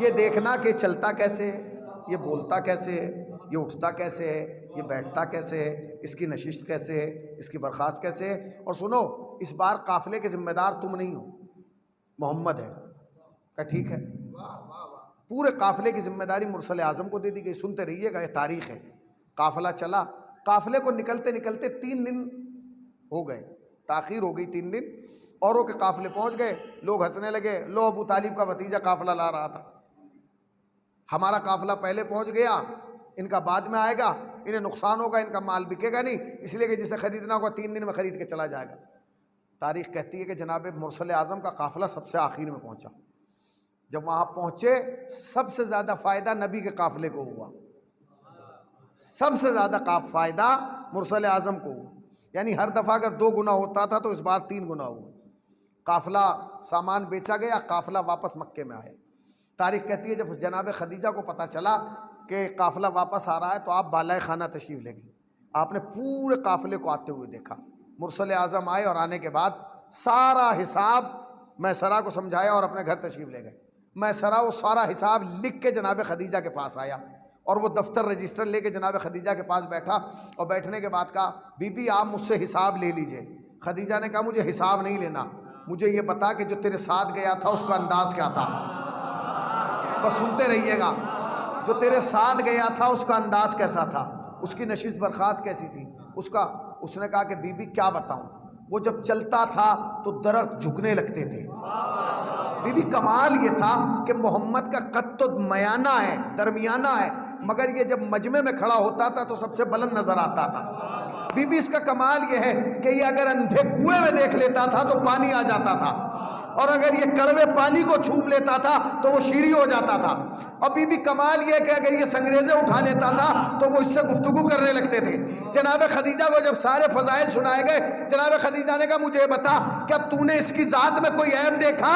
یہ دیکھنا کہ چلتا کیسے ہے، یہ بولتا کیسے ہے، یہ اٹھتا کیسے ہے، یہ بیٹھتا کیسے ہے، اس کی نشست کیسے ہے، اس کی برخاست کیسے ہے۔ اور سنو اس بار قافلے کے ذمہ دار تم نہیں ہو، محمد ہے۔ کہ ٹھیک ہے۔ پورے قافلے کی ذمہ داری مرسل اعظم کو دے دی گئی۔ سنتے رہیے گا، یہ تاریخ ہے۔ قافلہ چلا، قافلے کو نکلتے نکلتے 3 دن ہو گئے، تاخیر ہو گئی 3 دن۔ اوروں کے قافلے پہنچ گئے، لوگ ہنسنے لگے، لو ابو طالب کا بھتیجا قافلہ لا رہا تھا، ہمارا قافلہ پہلے پہنچ گیا، ان کا بعد میں آئے گا، انہیں نقصان ہوگا، ان کا مال بکے گا نہیں، اس لیے کہ جسے خریدنا ہوگا 3 دن میں خرید کے چلا جائے گا۔ تاریخ کہتی ہے کہ جناب مرسل اعظم کا قافلہ سب سے آخر میں پہنچا۔ جب وہاں پہنچے سب سے زیادہ فائدہ نبی کے قافلے کو ہوا، سب سے زیادہ فائدہ مرسل اعظم کو ہوا۔ یعنی ہر دفعہ اگر 2 گنا ہوتا تھا تو اس بار 3 گنا ہوا۔ قافلہ سامان بیچا گیا، قافلہ واپس مکے میں آیا۔ تاریخ کہتی ہے جب جناب خدیجہ کو پتہ چلا کہ قافلہ واپس آ رہا ہے تو آپ بالائے خانہ تشریف لے گئی۔ آپ نے پورے قافلے کو آتے ہوئے دیکھا۔ مرسل اعظم آئے اور آنے کے بعد سارا حساب میسرہ کو سمجھایا اور اپنے گھر تشریف لے گئے۔ میسرہ وہ سارا حساب لکھ کے جناب خدیجہ کے پاس آیا اور وہ دفتر رجسٹر لے کے جناب خدیجہ کے پاس بیٹھا اور بیٹھنے کے بعد کہا بی بی آپ مجھ سے حساب لے لیجئے۔ خدیجہ نے کہا مجھے حساب نہیں لینا، مجھے یہ بتا کہ جو تیرے ساتھ گیا تھا اس کا انداز کیا تھا۔ بس سنتے رہیے گا، جو تیرے ساتھ گیا تھا اس کا انداز کیسا تھا، اس کی نشست برخاست کیسی تھی، اس نے کہا کہ بی بی کیا بتاؤں، وہ جب چلتا تھا تو درخت جھکنے لگتے تھے۔ بی بی کمال یہ تھا کہ محمد کا قد تو میانہ ہے، درمیانہ ہے، مگر یہ جب مجمع میں کھڑا ہوتا تھا تو سب سے بلند نظر آتا تھا۔ بی بی اس کا کمال یہ ہے کہ یہ اگر اندھے کنویں میں دیکھ لیتا تھا تو پانی آ جاتا تھا، اور اگر یہ کڑوے پانی کو چھوم لیتا تھا تو وہ شیریں ہو جاتا تھا۔ اور بی بی کمال یہ کہ اگر یہ سنگریزے اٹھا لیتا تھا تو وہ اس سے گفتگو کرنے لگتے تھے۔ جناب خدیجہ کو جب سارے فضائل سنائے گئے، جناب خدیجہ نے کہا مجھے بتا کیا تو نے اس کی ذات میں کوئی عیب دیکھا؟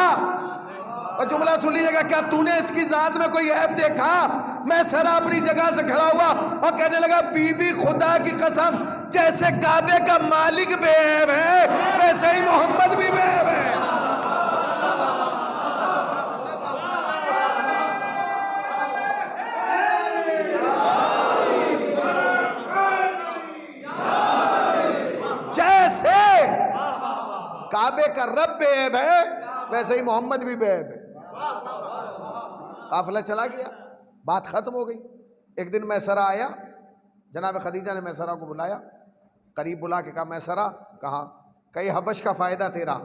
اور جملہ سن لیجیے گا، کیا تو نے اس کی ذات میں کوئی عیب دیکھا؟ میں سرا اپنی جگہ سے کھڑا ہوا اور کہنے لگا بی بی خدا کی قسم جیسے کعبے کا مالک بے عیب ہے ویسے ہی محمد بھی بے عیب ہے۔ جیسے کعبے کا رب بے عیب ہے ویسے ہی محمد بھی بے عیب ہے۔ قافلہ چلا گیا، بات ختم ہو گئی۔ ایک دن میسرہ آیا، جناب خدیجہ نے میسرہ کو بلایا، قریب بلا کے کہا میسرہ کہا کہ یہ حبش کا فائدہ تیرا،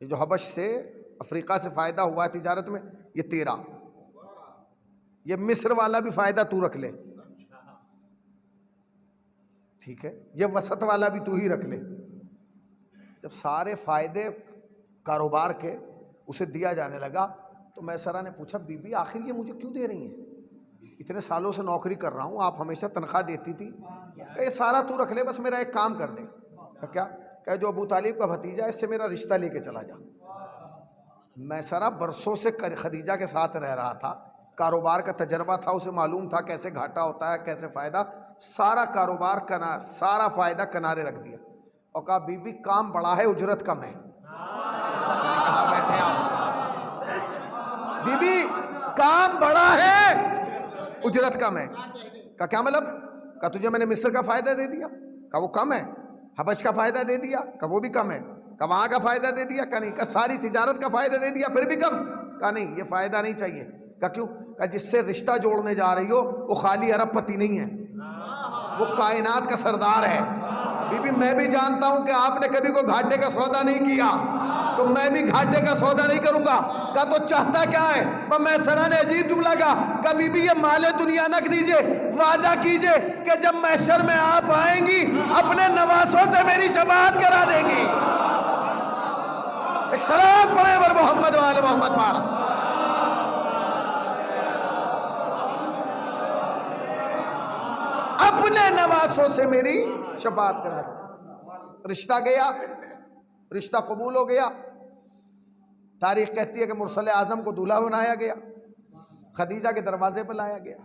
یہ جو حبش سے افریقہ سے فائدہ ہوا ہے تجارت میں یہ تیرا، یہ مصر والا بھی فائدہ تو رکھ لے، ٹھیک ہے، یہ وسط والا بھی تو ہی رکھ لے۔ جب سارے فائدے کاروبار کے اسے دیا جانے لگا تو میسرہ نے پوچھا بی بی آخر یہ مجھے کیوں دے رہی ہیں؟ اتنے سالوں سے نوکری کر رہا ہوں، آپ ہمیشہ تنخواہ دیتی تھی، کہ یہ سارا تو رکھ لے، بس میرا ایک کام کر دے۔ کیا کہ جو ابو طالب کا بھتیجا ہے اس سے میرا رشتہ لے کے چلا جا۔ میسرہ برسوں سے خدیجہ کے ساتھ رہ رہا تھا، کاروبار کا تجربہ تھا، اسے معلوم تھا کیسے گھاٹا ہوتا ہے کیسے فائدہ، سارا کاروبار سارا فائدہ کنارے رکھ دیا اور کہا بی بی کام بڑا ہے اجرت کم ہے۔ بیٹھے آپ؟ بی بی کام بڑا ہے اجرت کم ہے. کا کیا مطلب؟ کا تجھے میں نے مصر کا فائدہ دے دیا؟ کا وہ کم ہے؟ حبش کا فائدہ دے دیا؟ کا وہ بھی کم ہے؟ کا وہاں کا فائدہ دے دیا؟ کا نہیں. کا ساری تجارت کا فائدہ دے دیا پھر بھی کم؟ کا نہیں، یہ فائدہ نہیں چاہیے. کا کیوں؟ کا جس سے رشتہ جوڑنے جا رہی ہو وہ خالی ارب پتی نہیں ہے، وہ کائنات کا سردار ہے. بی بی میں بھی جانتا ہوں کہ آپ نے کبھی کوئی گھاٹے کا سودا نہیں کیا، تو میں بھی گھاٹے کا سودا نہیں کروں گا. کا تو چاہتا کیا ہے؟ پر میں سرا نے عجیب جملہ کہا کہ بی بی یہ مال دنیا نہ دیجئے، وعدہ کیجئے کہ جب محشر میں آپ آئیں گی اپنے نواسوں سے میری شفاعت کرا دیں گی. ایک صلوات پڑھیں بر محمد وآل محمد پر. اپنے نواسوں سے میری شفاعت کرا دیں. رشتہ گیا، رشتہ قبول ہو گیا. تاریخ کہتی ہے کہ مرسل اعظم کو دولہا بنایا گیا، خدیجہ کے دروازے پہ لایا گیا.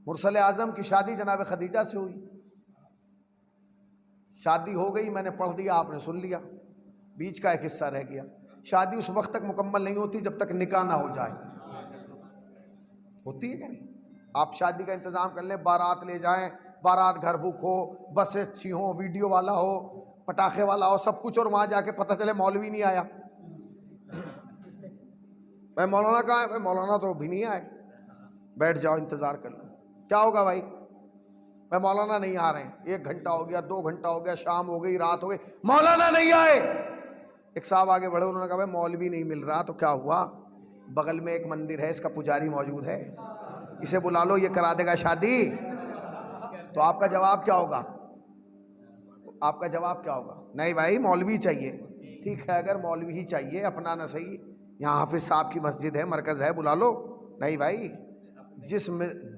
مرسل اعظم کی شادی جناب خدیجہ سے ہوئی. شادی ہو گئی، میں نے پڑھ دیا، آپ نے سن لیا. بیچ کا ایک حصہ رہ گیا. شادی اس وقت تک مکمل نہیں ہوتی جب تک نکاح نہ ہو جائے. ہوتی ہے کہ نہیں؟ آپ شادی کا انتظام کر لیں، بارات لے جائیں، بارات گھر بک ہو، بسیں اچھی ہوں، ویڈیو والا ہو، پٹاخے والا ہو، سب کچھ، اور وہاں جا کے پتہ چلے مولوی نہیں آیا. بھائی مولانا کہاں ہے؟ بھائی مولانا تو بھی نہیں آئے. بیٹھ جاؤ، انتظار کر لو. کیا ہوگا بھائی؟ بھائی مولانا نہیں آ رہے ہیں. 1 گھنٹہ ہو گیا، 2 گھنٹہ ہو گیا، شام ہو گئی، رات ہو گئی، مولانا نہیں آئے. ایک صاحب آگے بڑھے، انہوں نے کہا بھائی مولوی نہیں مل رہا تو کیا ہوا؟ بغل میں ایک مندر ہے، اس کا پجاری موجود ہے، اسے بلا لو، یہ کرا دے گا شادی. تو آپ کا جواب کیا ہوگا؟ آپ کا جواب کیا ہوگا؟ نہیں بھائی مولوی چاہیے. ٹھیک ہے، اگر مولوی ہی چاہیے، اپنا نہ صحیح، یہاں حافظ صاحب کی مسجد ہے، مرکز ہے، بلا لو. نہیں بھائی،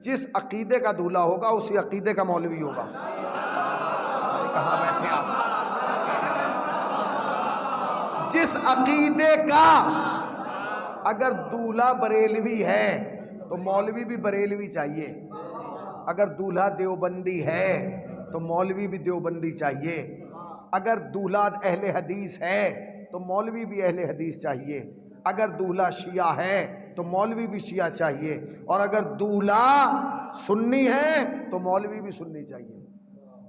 جس عقیدے کا دولہا ہوگا اسی عقیدے کا مولوی ہوگا. کہاں بیٹھے آپ؟ جس عقیدے کا، اگر دولہا بریلوی ہے تو مولوی بھی بریلوی چاہیے. اگر دولہا دیوبندی ہے تو مولوی بھی دیوبندی چاہیے. اگر دولہا اہل حدیث ہے تو مولوی بھی اہل حدیث چاہیے. اگر دولہا شیعہ ہے تو مولوی بھی شیعہ چاہیے. اور اگر دولہا سنی ہے تو مولوی بھی سنی چاہیے.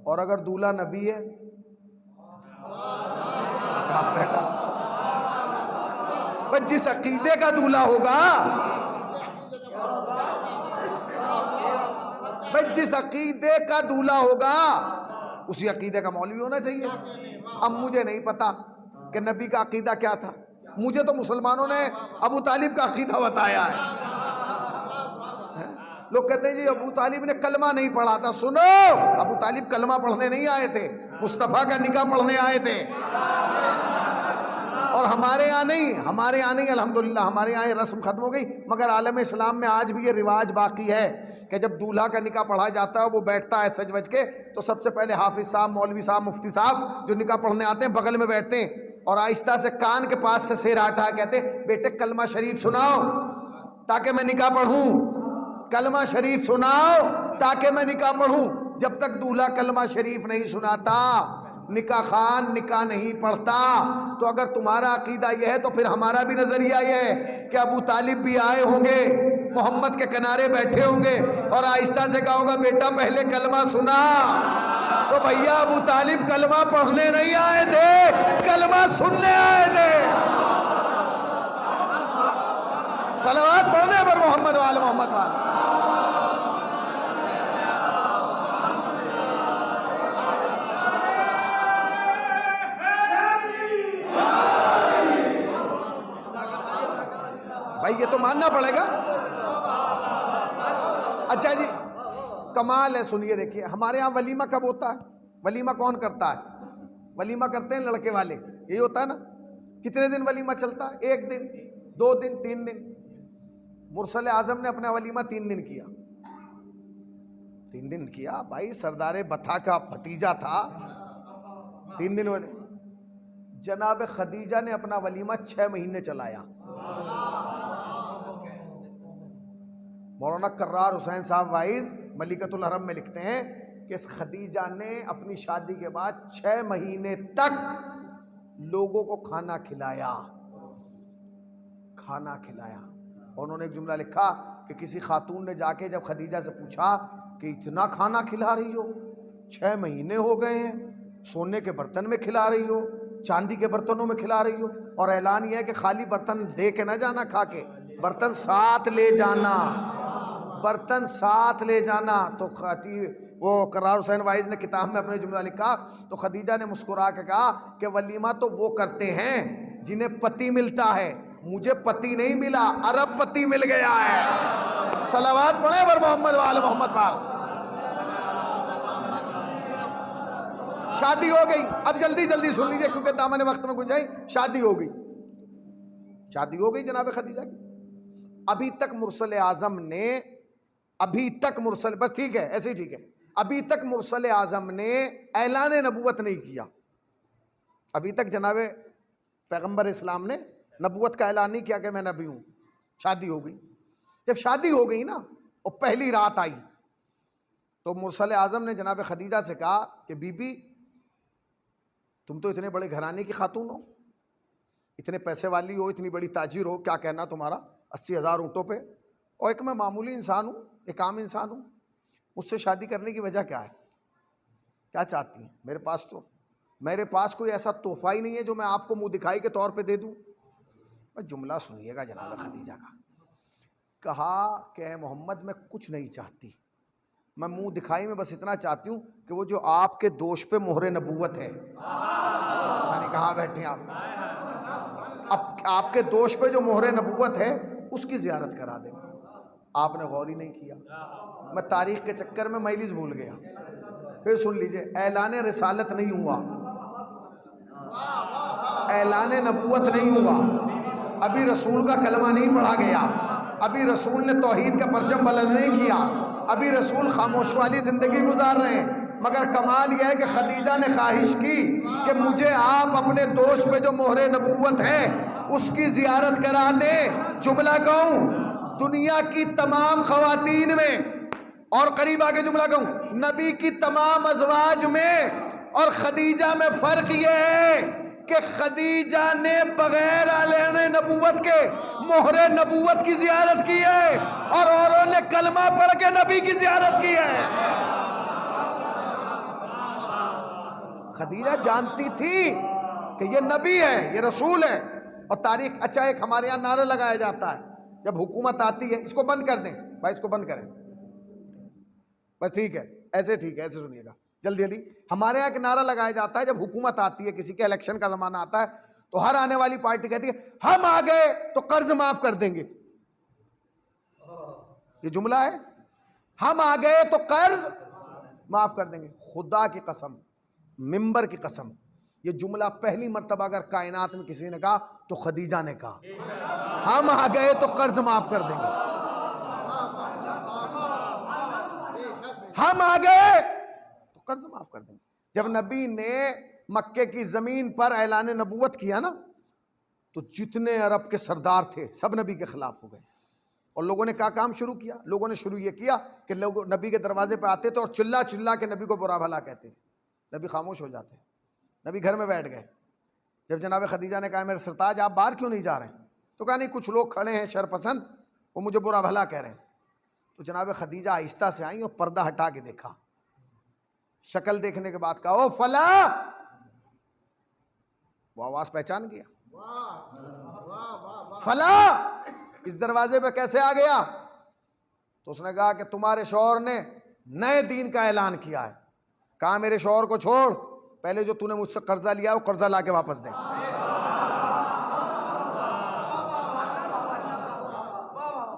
اور اگر دولہا نبی ہے، جس عقیدے کا دولہا ہوگا، جس عقیدے کا دولہا ہوگا اسی عقیدے کا مولوی ہونا چاہیے. اب مجھے نہیں پتا کہ نبی کا عقیدہ کیا تھا، مجھے تو مسلمانوں نے ابو طالب کا عقیدہ بتایا ہے. لوگ کہتے ہیں جی ابو طالب نے کلمہ نہیں پڑھا تھا. سنو، ابو طالب کلمہ پڑھنے نہیں آئے تھے، مصطفیٰ کا نکاح پڑھنے آئے تھے. اور ہمارے یہاں نہیں، الحمدللہ ہمارے یہاں یہ رسم ختم ہو گئی، مگر عالم اسلام میں آج بھی یہ رواج باقی ہے کہ جب دولہا کا نکاح پڑھا جاتا ہے، وہ بیٹھتا ہے سج وج کے، تو سب سے پہلے حافظ صاحب، مولوی صاحب، مفتی صاحب جو نکاح پڑھنے آتے ہیں بغل میں بیٹھتے ہیں، اور آہستہ سے کان کے پاس سے سیر ہٹا کہتے ہیں بیٹے کلمہ شریف سناؤ تاکہ میں نکاح پڑھوں، کلمہ شریف سناؤ تاکہ میں نکاح پڑھوں. جب تک دولہا کلمہ شریف نہیں سناتا، نکاح خان نکاح نہیں پڑھتا. تو اگر تمہارا عقیدہ یہ ہے تو پھر ہمارا بھی نظریہ یہ ہے کہ ابو طالب بھی آئے ہوں گے، محمد کے کنارے بیٹھے ہوں گے، اور آہستہ سے کہا ہوگا بیٹا پہلے کلمہ سنا. تو بھیا ابو طالب کلمہ پڑھنے نہیں آئے تھے، کلمہ سننے آئے تھے. صلوات پڑھنے پر محمد وآل محمد وآل. بھائی یہ تو ماننا پڑے گا. اچھا جی، کمال ہے. سنیے دیکھیے، ہمارے ہاں ولیمہ کب ہوتا ہے؟ ولیمہ کون کرتا ہے؟ ولیمہ کرتے ہیں لڑکے والے، یہی ہوتا ہے نا. کتنے دن ولیمہ چلتا ہے؟ 1 دن، 2 دن، 3 دن. مرسل اعظم نے اپنا ولیمہ 3 دن کیا. 3 دن کیا بھائی، سردار بطھا کا بھتیجا تھا. 3 دن والے. جناب خدیجہ نے اپنا ولیمہ 6 مہینے چلایا. مولانا کرار حسین صاحب وائز ملکۃ الحرم میں لکھتے ہیں کہ خدیجہ نے اپنی شادی کے بعد 6 مہینے تک لوگوں کو کھانا کھلایا. کھانا کھلایا. اور انہوں نے ایک جملہ لکھا کہ کسی خاتون نے جا کے جب خدیجہ سے پوچھا کہ اتنا کھانا کھلا رہی ہو، 6 مہینے ہو گئے ہیں، سونے کے برتن میں کھلا رہی ہو، چاندی کے برتنوں میں کھلا رہی ہو، اور اعلان یہ ہے کہ خالی برتن دے کے نہ جانا کھا کے، برتن ساتھ لے جانا، برتن ساتھ لے جانا. تو وہ قرار حسین وائز نے کتاب میں اپنے جملہ لکھا تو خدیجہ نے مسکرا کے کہا کہ ولیمہ تو وہ کرتے ہیں جنہیں پتی ملتا ہے، مجھے پتی نہیں ملا، عرب پتی مل گیا ہے. صلوات پڑھیں بر محمد وآل محمد پر. شادی ہو گئی. اب جلدی جلدی سن لیجئے کیونکہ دامن وقت میں گنجائیں. شادی ہو گئی، شادی ہو گئی جناب خدیجہ کی. ابھی تک مرسل اعظم نے، ابھی تک مرسل، بس ٹھیک ہے ایسے ہی ٹھیک ہے، ابھی تک مرسل اعظم نے اعلان نبوت نہیں کیا. ابھی تک جناب پیغمبر اسلام نے نبوت کا اعلان نہیں کیا کہ میں نبی ہوں. شادی ہو گئی. جب شادی ہو گئی نا اور پہلی رات آئی تو مرسل اعظم نے جناب خدیجہ سے کہا کہ بی بی تم تو اتنے بڑے گھرانے کی خاتون ہو، اتنے پیسے والی ہو، اتنی بڑی تاجر ہو، کیا کہنا تمہارا، 80,000 اونٹوں پہ، اور ایک میں معمولی انسان ہوں، ایک عام انسان ہوں، مجھ سے شادی کرنے کی وجہ کیا ہے، کیا چاہتی ہیں؟ میرے پاس کوئی ایسا تحفہ ہی نہیں ہے جو میں آپ کو منہ دکھائی کے طور پہ دے دوں. جملہ سنیے گا جناب خدیجہ کا. کہا کہ اے محمد میں کچھ نہیں چاہتی، میں منہ دکھائی میں بس اتنا چاہتی ہوں کہ وہ جو آپ کے دوش پہ مہر نبوت ہے، یعنی کہاں بیٹھے آپ کے دوش پہ جو مہر نبوت ہے اس کی زیارت کرا دیں. آپ نے غور ہی نہیں کیا. میں تاریخ کے چکر میں میلز بھول گیا. پھر سن لیجئے، اعلان رسالت نہیں ہوا، اعلان نبوت نہیں ہوا، ابھی رسول کا کلمہ نہیں پڑھا گیا، ابھی رسول نے توحید کا پرچم بلند نہیں کیا، ابھی رسول خاموش والی زندگی گزار رہے ہیں. مگر کمال یہ ہے کہ خدیجہ نے خواہش کی کہ مجھے آپ اپنے دوست پہ جو مہر نبوت ہے اس کی زیارت کرا دیں. جملہ کہوں، دنیا کی تمام خواتین میں، اور قریب آگے جملہ کہوں، نبی کی تمام ازواج میں اور خدیجہ میں فرق یہ ہے کہ خدیجہ نے بغیر اعلان نبوت کے مہر نبوت کی زیارت کی ہے اور اوروں نے کلمہ پڑھ کے نبی کی زیارت کی ہے. خدیجہ جانتی تھی کہ یہ نبی ہے، یہ رسول ہے. اور تاریخ، اچھا ایک ہمارے یہاں نعرہ لگایا جاتا ہے جب حکومت آتی ہے، اس کو بند کر دیں بھائی، اس کو بند کریں بس، ٹھیک ہے ایسے، ٹھیک ہے ایسے سنیے گا جلدی جلدی. ہمارے یہاں ایک نعرہ لگایا جاتا ہے جب حکومت آتی ہے، کسی کے الیکشن کا زمانہ آتا ہے تو ہر آنے والی پارٹی کہتی ہے ہم آ گئے تو قرض معاف کر دیں گے. یہ جملہ ہے، ہم آ گئے تو قرض معاف کر دیں گے. خدا کی قسم، ممبر کی قسم، یہ جملہ پہلی مرتبہ اگر کائنات میں کسی نے کہا تو خدیجہ نے کہا، ہم آ گئے تو قرض معاف کر دیں گے. ہم آ گئے تو قرض معاف کر دیں گے. جب نبی نے مکے کی زمین پر اعلان نبوت کیا نا تو جتنے عرب کے سردار تھے سب نبی کے خلاف ہو گئے. اور لوگوں نے کیا کام شروع کیا؟ لوگوں نے شروع یہ کیا کہ لوگ نبی کے دروازے پہ آتے تھے اور چلا چلا کے نبی کو برا بھلا کہتے تھے. نبی خاموش ہو جاتے، نبی گھر میں بیٹھ گئے. جب جناب خدیجہ نے کہا میرے سرتاج آپ باہر کیوں نہیں جا رہے ہیں؟ تو کہا نہیں، کچھ لوگ کھڑے ہیں شر پسند، وہ مجھے برا بھلا کہہ رہے ہیں. تو جناب خدیجہ آہستہ سے آئیں اور پردہ ہٹا کے دیکھا. شکل دیکھنے کے بعد کہا او فلاں، وہ آواز پہچان گیا، فلاں اس دروازے پہ کیسے آ گیا؟ تو اس نے کہا کہ تمہارے شوہر نے نئے دین کا اعلان کیا ہے. کہا میرے شوہر کو چھوڑ، پہلے جو تو نے مجھ سے قرضہ لیا وہ قرضہ لا کے واپس دے.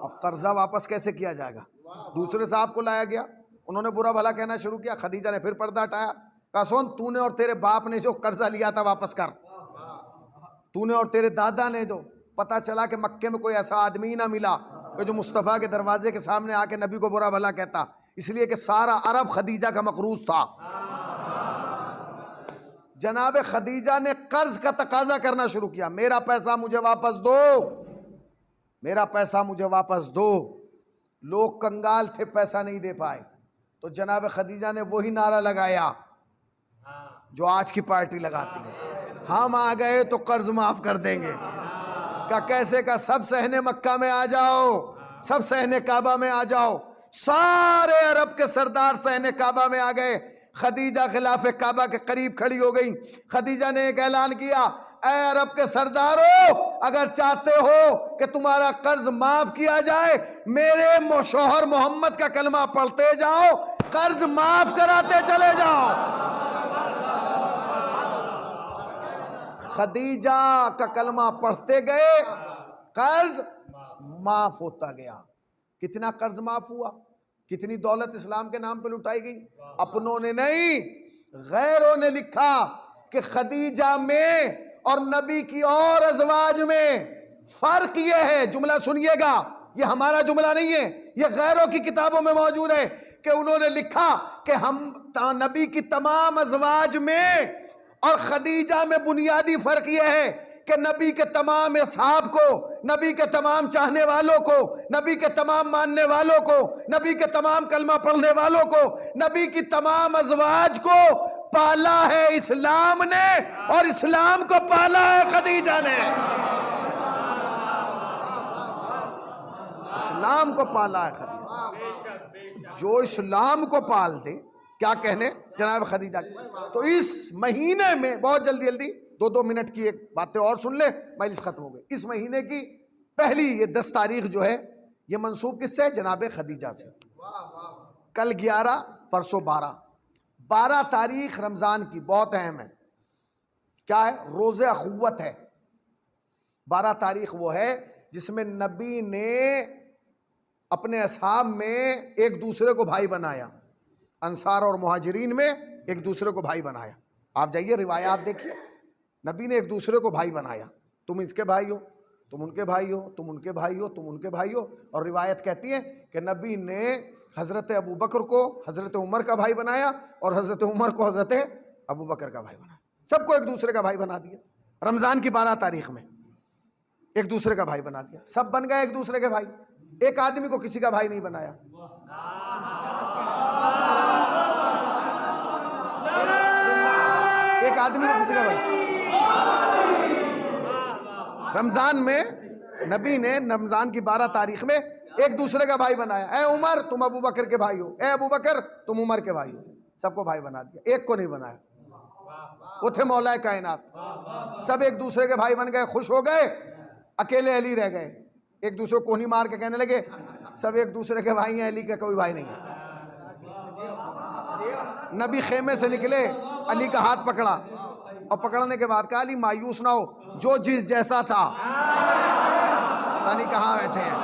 اب قرضہ واپس کیسے کیا جائے گا؟ دوسرے صاحب کو لایا گیا، انہوں نے برا بھلا کہنا شروع کیا. خدیجہ نے پھر پردہ ہٹایا، کہا سن، تو نے اور تیرے باپ نے جو قرضہ لیا تھا واپس کر، تو نے اور تیرے دادا نے جو. پتہ چلا کہ مکے میں کوئی ایسا آدمی نہ ملا کہ جو مصطفیٰ کے دروازے کے سامنے آ کے نبی کو برا بھلا کہتا، اس لیے کہ سارا عرب خدیجہ کا مقروض تھا. جناب خدیجہ نے قرض کا تقاضا کرنا شروع کیا، میرا پیسہ مجھے واپس دو، میرا پیسہ مجھے واپس دو. لوگ کنگال تھے، پیسہ نہیں دے پائے. تو جناب خدیجہ نے وہی نعرہ لگایا جو آج کی پارٹی لگاتی ہے، ہم آ گئے تو قرض معاف کر دیں گے. کہ کیسے کا سب صحن مکہ میں آ جاؤ، سب صحن کعبہ میں آ جاؤ۔ سارے عرب کے سردار صحن کعبہ میں آ گئے۔ خدیجہ خلاف کعبہ کے قریب کھڑی ہو گئی۔ خدیجہ نے ایک اعلان کیا، اے عرب کے سردارو، اگر چاہتے ہو کہ تمہارا قرض معاف کیا جائے، میرے شوہر محمد کا کلمہ پڑھتے جاؤ، قرض معاف کراتے چلے جاؤ۔ خدیجہ کا کلمہ پڑھتے گئے، قرض معاف ہوتا گیا۔ کتنا قرض معاف ہوا؟ کتنی دولت اسلام کے نام پہ لٹائی گئی؟ اپنوں نے نہیں، غیروں نے لکھا کہ خدیجہ میں اور نبی کی اور ازواج میں فرق یہ ہے، جملہ سنیے گا، یہ ہمارا جملہ نہیں ہے، یہ غیروں کی کتابوں میں موجود ہے، کہ انہوں نے لکھا کہ ہم نبی کی تمام ازواج میں اور خدیجہ میں بنیادی فرق یہ ہے کہ نبی کے تمام اصحاب کو، نبی کے تمام چاہنے والوں کو، نبی کے تمام ماننے والوں کو، نبی کے تمام کلمہ پڑھنے والوں کو، نبی کی تمام ازواج کو پالا ہے اسلام نے، اور اسلام کو پالا ہے خدیجہ نے۔ اسلام کو پالا ہے خدیجہ۔ جو اسلام کو پال دے، کیا کہنے جناب خدیجہ کی۔ تو اس مہینے میں، بہت جلدی 2 منٹ کی ایک باتیں اور سن لے، مجلس ختم ہو گئی۔ اس مہینے کی پہلی یہ 10 تاریخ جو ہے، یہ منسوب کس سے؟ جناب خدیجہ سے۔ کل 11، پرسوں 12 تاریخ رمضان کی بہت اہم ہے۔ کیا ہے؟ روزہ اخوت ہے۔ 12 تاریخ وہ ہے جس میں نبی نے اپنے اصحاب میں ایک دوسرے کو بھائی بنایا، انصار اور مہاجرین میں ایک دوسرے کو بھائی بنایا۔ آپ جائیے روایات دیکھیے، نبی نے ایک دوسرے کو بھائی بنایا، تم اس کے بھائی ہو، تم ان کے بھائی ہو، تم ان کے بھائی ہو، تم ان کے بھائی ہو۔ اور روایت کہتی ہے کہ نبی نے حضرت ابو بکر کو حضرت عمر کا بھائی بنایا، اور حضرت عمر کو حضرت ابو بکر کا بھائی بنایا۔ سب کو ایک دوسرے کا بھائی بنا دیا۔ رمضان کی 12 تاریخ میں ایک دوسرے کا بھائی بنا دیا، سب بن گئے ایک دوسرے کے بھائی۔ ایک آدمی کو کسی کا بھائی نہیں بنایا۔ ایک آدمی کو کسی کا بھائی۔ رمضان میں نبی نے رمضان کی 12 تاریخ میں ایک دوسرے کا بھائی بنایا۔ اے عمر تم ابو بکر کے بھائی ہو، اے ابو بکر تم عمر کے بھائی ہو۔ سب کو بھائی بنا دیا، ایک کو نہیں بنایا۔ وہ تھے مولا کائنات۔ سب ایک دوسرے کے بھائی بن گئے، خوش ہو گئے، اکیلے علی رہ گئے۔ ایک دوسرے کو کونی مار کے کہنے لگے سب ایک دوسرے کے بھائی ہیں، علی کا کوئی بھائی نہیں ہے۔ نبی خیمے سے نکلے، علی کا ہاتھ پکڑا، اور پکڑنے کے بعد کہا علی مایوس نہ ہو، جو جس جیسا تھا، پتہ نہیں کہاں بیٹھے ہیں،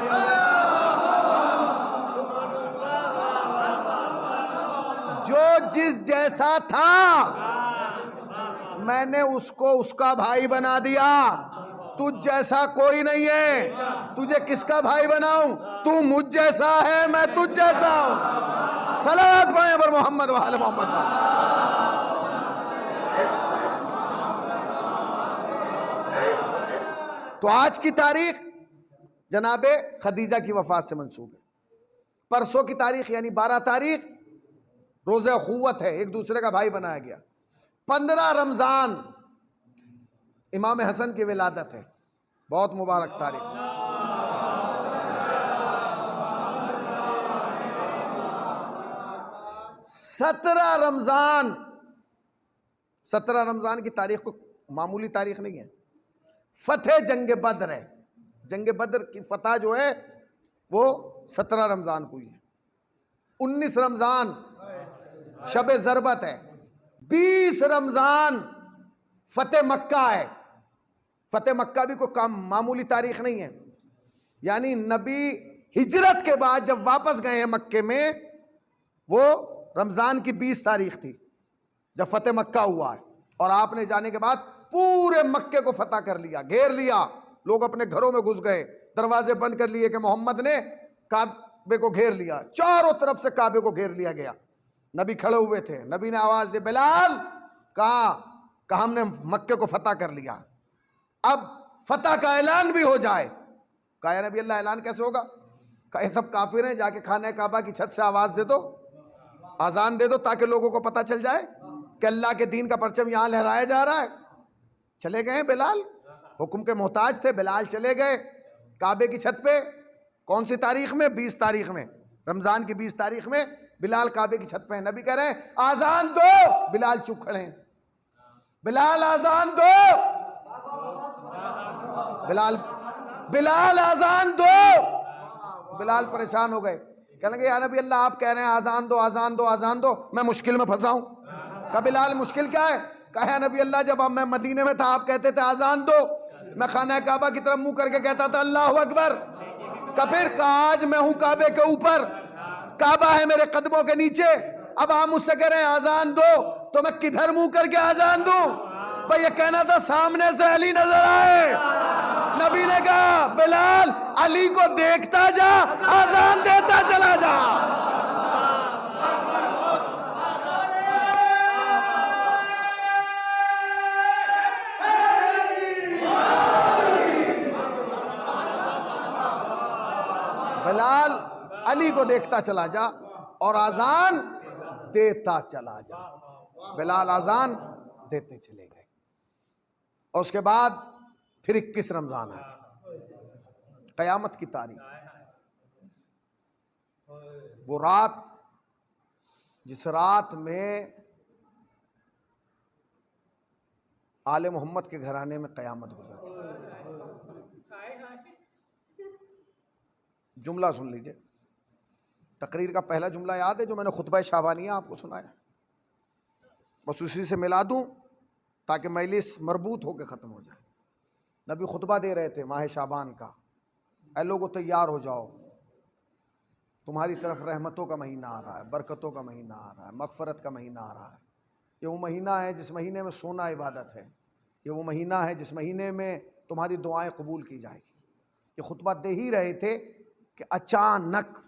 جو جس جیسا تھا میں نے اس کو اس کا بھائی بنا دیا، تجھ جیسا کوئی نہیں ہے، تجھے کس کا بھائی بناؤں؟ تو مجھ جیسا ہے، میں تجھ جیسا ہوں۔ صلوات پڑھیں پر محمد و آل محمد۔ تو آج کی تاریخ جناب خدیجہ کی وفات سے منسوب ہے۔ پرسوں کی تاریخ یعنی 12 تاریخ روزہ اخوت ہے، ایک دوسرے کا بھائی بنایا گیا۔ 15 رمضان امام حسن کی ولادت ہے، بہت مبارک تاریخ ہے۔ 17 رمضان، 17 رمضان کی تاریخ کو معمولی تاریخ نہیں ہے، فتح جنگ بدر ہے۔ جنگ بدر کی فتح جو ہے وہ 17 رمضان کو ہی ہے۔ 19 رمضان شب ضربت ہے۔ 20 رمضان فتح مکہ ہے۔ فتح مکہ بھی کوئی معمولی تاریخ نہیں ہے، یعنی نبی ہجرت کے بعد جب واپس گئے ہیں مکے میں، وہ رمضان کی 20 تاریخ تھی جب فتح مکہ ہوا ہے، اور آپ نے جانے کے بعد پورے مکے کو فتح کر لیا، گھیر لیا، لوگ اپنے گھروں میں گھس گئے، دروازے بند کر لیے کہ محمد نے کعبے کو گھیر لیا، چاروں طرف سے کعبے کو گھیر لیا گیا۔ نبی کھڑے ہوئے تھے، نبی نے آواز دی بلال، کہا ہم نے مکے کو فتح کر لیا، اب فتح کا اعلان بھی ہو جائے۔ کہا یا نبی اللہ اعلان کیسے ہوگا؟ کہا یہ سب کافر ہیں، جا کے خانہ کعبہ کی چھت سے آواز دے دو، آذان دے دو، تاکہ لوگوں کو پتہ چل جائے کہ اللہ کے دین کا پرچم یہاں لہرایا جا رہا ہے۔ چلے گئے بلال، حکم کے محتاج تھے. بلال چلے گئے کعبے کی چھت پہ. کون سی تاریخ میں؟ 20 تاریخ میں, رمضان کی 20 تاریخ میں بلال کعبے کی چھت پہ ہیں. نبی کہہ رہے ہیں آزان دو. بلال چپ کھڑے ہیں. بلال آزان دو. بلال آزان دو. بلال پریشان ہو گئے. کہنے لگے یا نبی اللہ آپ کہہ رہے ہیں آزان دو آزان دو آزان دو, میں مشکل میں پھنسا ہوں. کہا بلال مشکل کیا ہے؟ کہا یا نبی اللہ جب میں مدینے میں تھا آپ کہتے تھے آزان دو, میں خانہ کعبہ کی طرف منہ کر کے کہتا تھا اللہ اکبر. کہ پھر کہا آج میں ہوں کعبے کے اوپر, کعبہ ہے میرے قدموں کے نیچے, اب آپ مجھ سے کہہ رہے ہیں آزان دو تو میں کدھر منہ کر کے آزان دوں؟ بھئی یہ کہنا تھا سامنے سے علی نظر آئے. نبی نے کہا بلال علی کو دیکھتا جا, آزان دیتا چلا جا. بلال علی کو دیکھتا چلا جا اور آزان دیتا چلا جا. بلال آزان دیتے چلے گئے. اور اس کے بعد پھر 21 رمضان آ گئے, قیامت کی تاریخ. وہ رات جس رات میں آل محمد کے گھرانے میں قیامت گزر گئی. جملہ سن لیجئے. تقریر کا پہلا جملہ یاد ہے جو میں نے خطبہ شعبانیہ آپ کو سنایا, بس اسی سے ملا دوں تاکہ مجلس مربوط ہو کے ختم ہو جائے. نبی خطبہ دے رہے تھے ماہ شعبان کا, اے لوگو تیار ہو جاؤ, تمہاری طرف رحمتوں کا مہینہ آ رہا ہے, برکتوں کا مہینہ آ رہا ہے, مغفرت کا مہینہ آ رہا ہے. یہ وہ مہینہ ہے جس مہینے میں سونا عبادت ہے. یہ وہ مہینہ ہے جس مہینے میں تمہاری دعائیں قبول کی جائیں گی. یہ خطبہ دے ہی رہے تھے کہ اچانک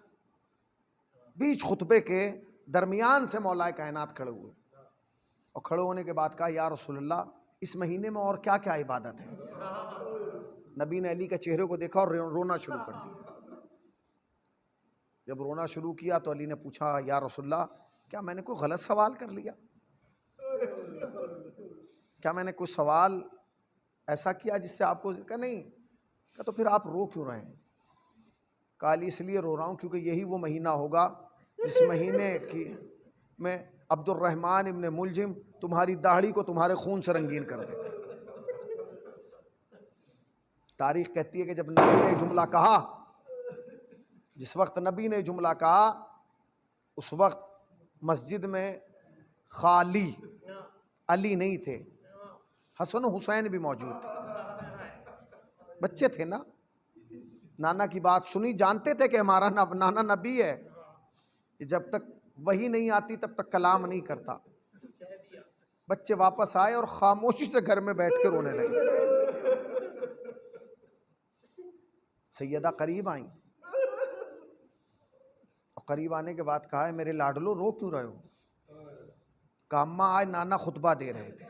بیچ خطبے کے درمیان سے مولا کائنات کھڑے ہوئے, اور کھڑے ہونے کے بعد کہا یا رسول اللہ اس مہینے میں اور کیا کیا عبادت ہے؟ نبی نے علی کے چہرے کو دیکھا اور رونا شروع کر دیا. جب رونا شروع کیا تو علی نے پوچھا یا رسول اللہ کیا میں نے کوئی غلط سوال کر لیا؟ کیا میں نے کوئی سوال ایسا کیا جس سے آپ کو کہا نہیں؟ کہا تو پھر آپ رو کیوں رہے ہیں؟ کہا علی اس لیے رو رہا ہوں کیونکہ یہی وہ مہینہ ہوگا جس مہینے کی میں عبد الرحمن ابن ملجم تمہاری داڑھی کو تمہارے خون سے رنگین کر دے. تاریخ کہتی ہے کہ جب نبی نے جملہ کہا, جس وقت نبی نے جملہ کہا اس وقت مسجد میں خالی علی نہیں تھے, حسن و حسین بھی موجود تھے. بچے تھے نا, نانا کی بات سنی, جانتے تھے کہ ہمارا نانا نبی ہے, جب تک وہی نہیں آتی تب تک کلام نہیں کرتا. بچے واپس آئے اور خاموشی سے گھر میں بیٹھ کے رونے لگے. سیدہ قریب آئیں اور قریب آنے کے بعد کہا ہے میرے لاڈلو رو کیوں رہے ہو؟ کہا اماں آج نانا خطبہ دے رہے تھے.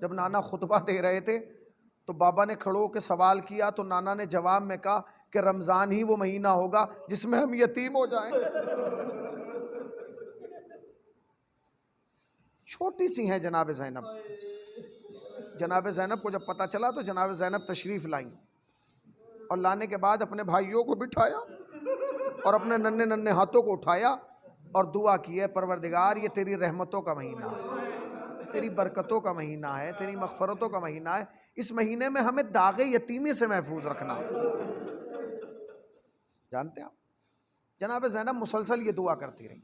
جب نانا خطبہ دے رہے تھے تو بابا نے کھڑو کے سوال کیا تو نانا نے جواب میں کہا کہ رمضان ہی وہ مہینہ ہوگا جس میں ہم یتیم ہو جائیں. چھوٹی سی ہیں جناب زینب. جناب زینب کو جب پتہ چلا تو جناب زینب تشریف لائیں اور لانے کے بعد اپنے بھائیوں کو بٹھایا اور اپنے ننھے ننھے ہاتھوں کو اٹھایا اور دعا کی ہے پروردگار یہ تیری رحمتوں کا مہینہ ہے, تیری برکتوں کا مہینہ ہے, تیری مغفرتوں کا مہینہ ہے. اس مہینے میں ہمیں داغ یتیمی سے محفوظ رکھنا. جانتے ہیں آپ جناب زینب مسلسل یہ دعا کرتی رہی.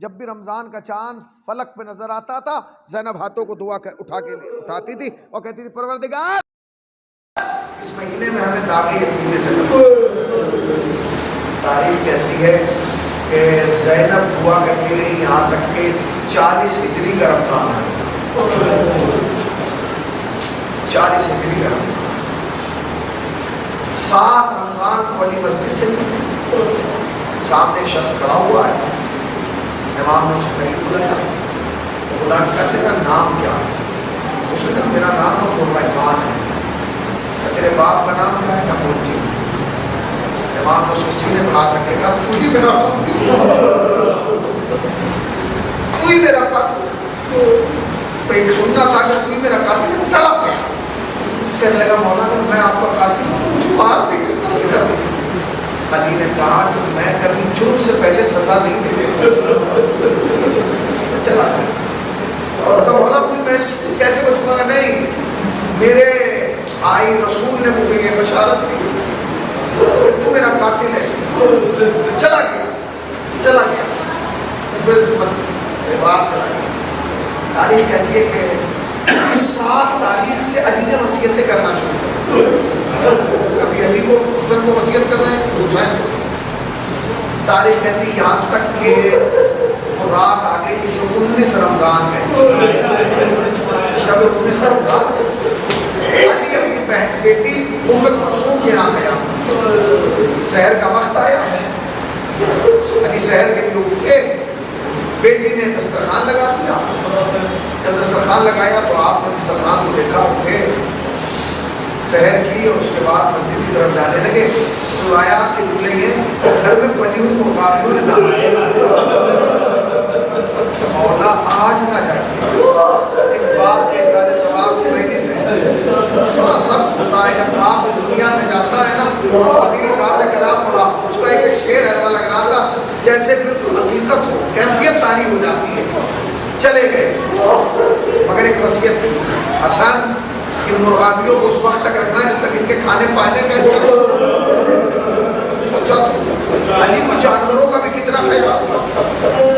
جب بھی رمضان کا چاند فلک پہ نظر آتا تھا زینب ہاتھوں کو دعا اٹھاتی تھی اور کہتی تھی پروردگار اس مہینے میں ہمیں داغ یتیمی سے تاریخ کہتی ہے کہ زینب دعا کرتی رہی یہاں تک کہ 40 ہجری کا رمضان ہے. 40 ہجری کا رمضان 7 رمضان والی مسجد سے سامنے ایک شخص کھڑا ہوا ہے. امام نے اس کو قریب بلایا, بلا کر تیرا نام کیا ہے؟ اس نے کہا میرا نام عبد الرحمن ہے. تیرے باپ کا نام کیا ہے؟ کیا پہنچی. امام نے اس کے سینے پر ہاتھ رکھ کے کہا تو ہی میرا قاتل, تو ہی میرا قاتل. تو یہ سننا تھا کہ تو ہی میرا قاتل. تڑپ گیا کہنے لگا مولانا میں آپ کا قاتل ہوں، مجھے مار دیں گے، قتل کر دیں گے۔ علی نے کہا کہ میں کبھی جرم سے پہلے سزا نہیں دے چلا گیا اور کہا مولا میں کیسے بچوں گا؟ نہیں، میرے آئی رسول نے مجھے یہ بشارت دی تو میرا قاتل ہے۔ چلا گیا سے بات چلا گیا۔ تاریخ کہتی ہے کہ اس سال تاریخ سے علی نے وصیتیں کرنا شروع کر، کبھی علی کو حسن کو وصیت کر رہے ہیں، حسین کو وصیت۔ تاریخ کہتی ہے یہاں تک کہ وہ رات آ گئی جسے 19 رمضان میں، شب 19 رمضان، علی اپنی بہن بیٹی ام کلثوم کے یہاں گیا، سحر کا وقت آیا، علی سحر کے لیے اٹھے، بیٹی نے دسترخوان لگا دیا، جب دسترخوان لگایا تو آپ نے دسترخوان کو دیکھا، اٹھے، سحر کی اور اس کے بعد مسجد کی طرف جانے لگے۔ روایات کے جملے یہ گھر میں پلی ہوئی مرغابیوں نے دعوت مولا آج نہ جائے، ایک باپ کے سارے ثواب کی وجہ سے تھوڑا سخت ہوتا ہے جب باپ اس دنیا سے جاتا ہے نا۔ مدنی صاحب نے کلام پڑھا، اس کا ایک شعر ایسا لگ رہا تھا جیسے بالکل حقیقت ہو، کیفیت طاری ہو جاتی ہے۔ چلے گئے مگر ایک وصیت تھی، حسن ان مرغابیوں کو اس وقت تک رکھنا جب تک ان کے کھانے پانے کا انتظام۔ سوچا تو علی کو جانوروں کا بھی کتنا خیال۔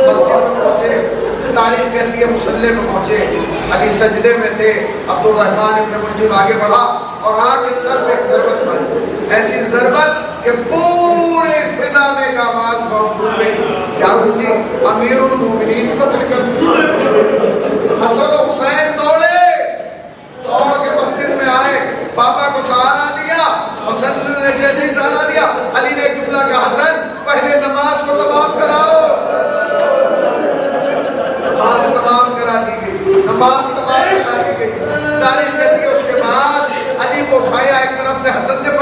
مسجد میں پہنچے، تاریخ کہتی ہے مصلی میں پہنچے، علی سجدے میں تھے، عبد الرحمن ابن ملجم آگے بڑھا اور آ کے سر پہ ایک ضربت ماری، ایسی ضربت کہ پورے فضا میں ایک آواز بھول گئی، کیا ہوئی؟ امیر المومنین قتل کر دیا۔ حسن و حسین دوڑے، دوڑ کے مسجد میں آئے، بابا کو سہارا دیا، حسن نے جیسے ہی سہارا دیا، علی نے ایک جملہ کہا، حسن پہلے نماز کو تمام کراؤ۔ نماز تمام کرا دی گئی، نماز تمام کرا دی گئی۔ تاریخ کہتی ہے اس کے بعد علی کو اٹھایا، ایک طرف سے حسن نے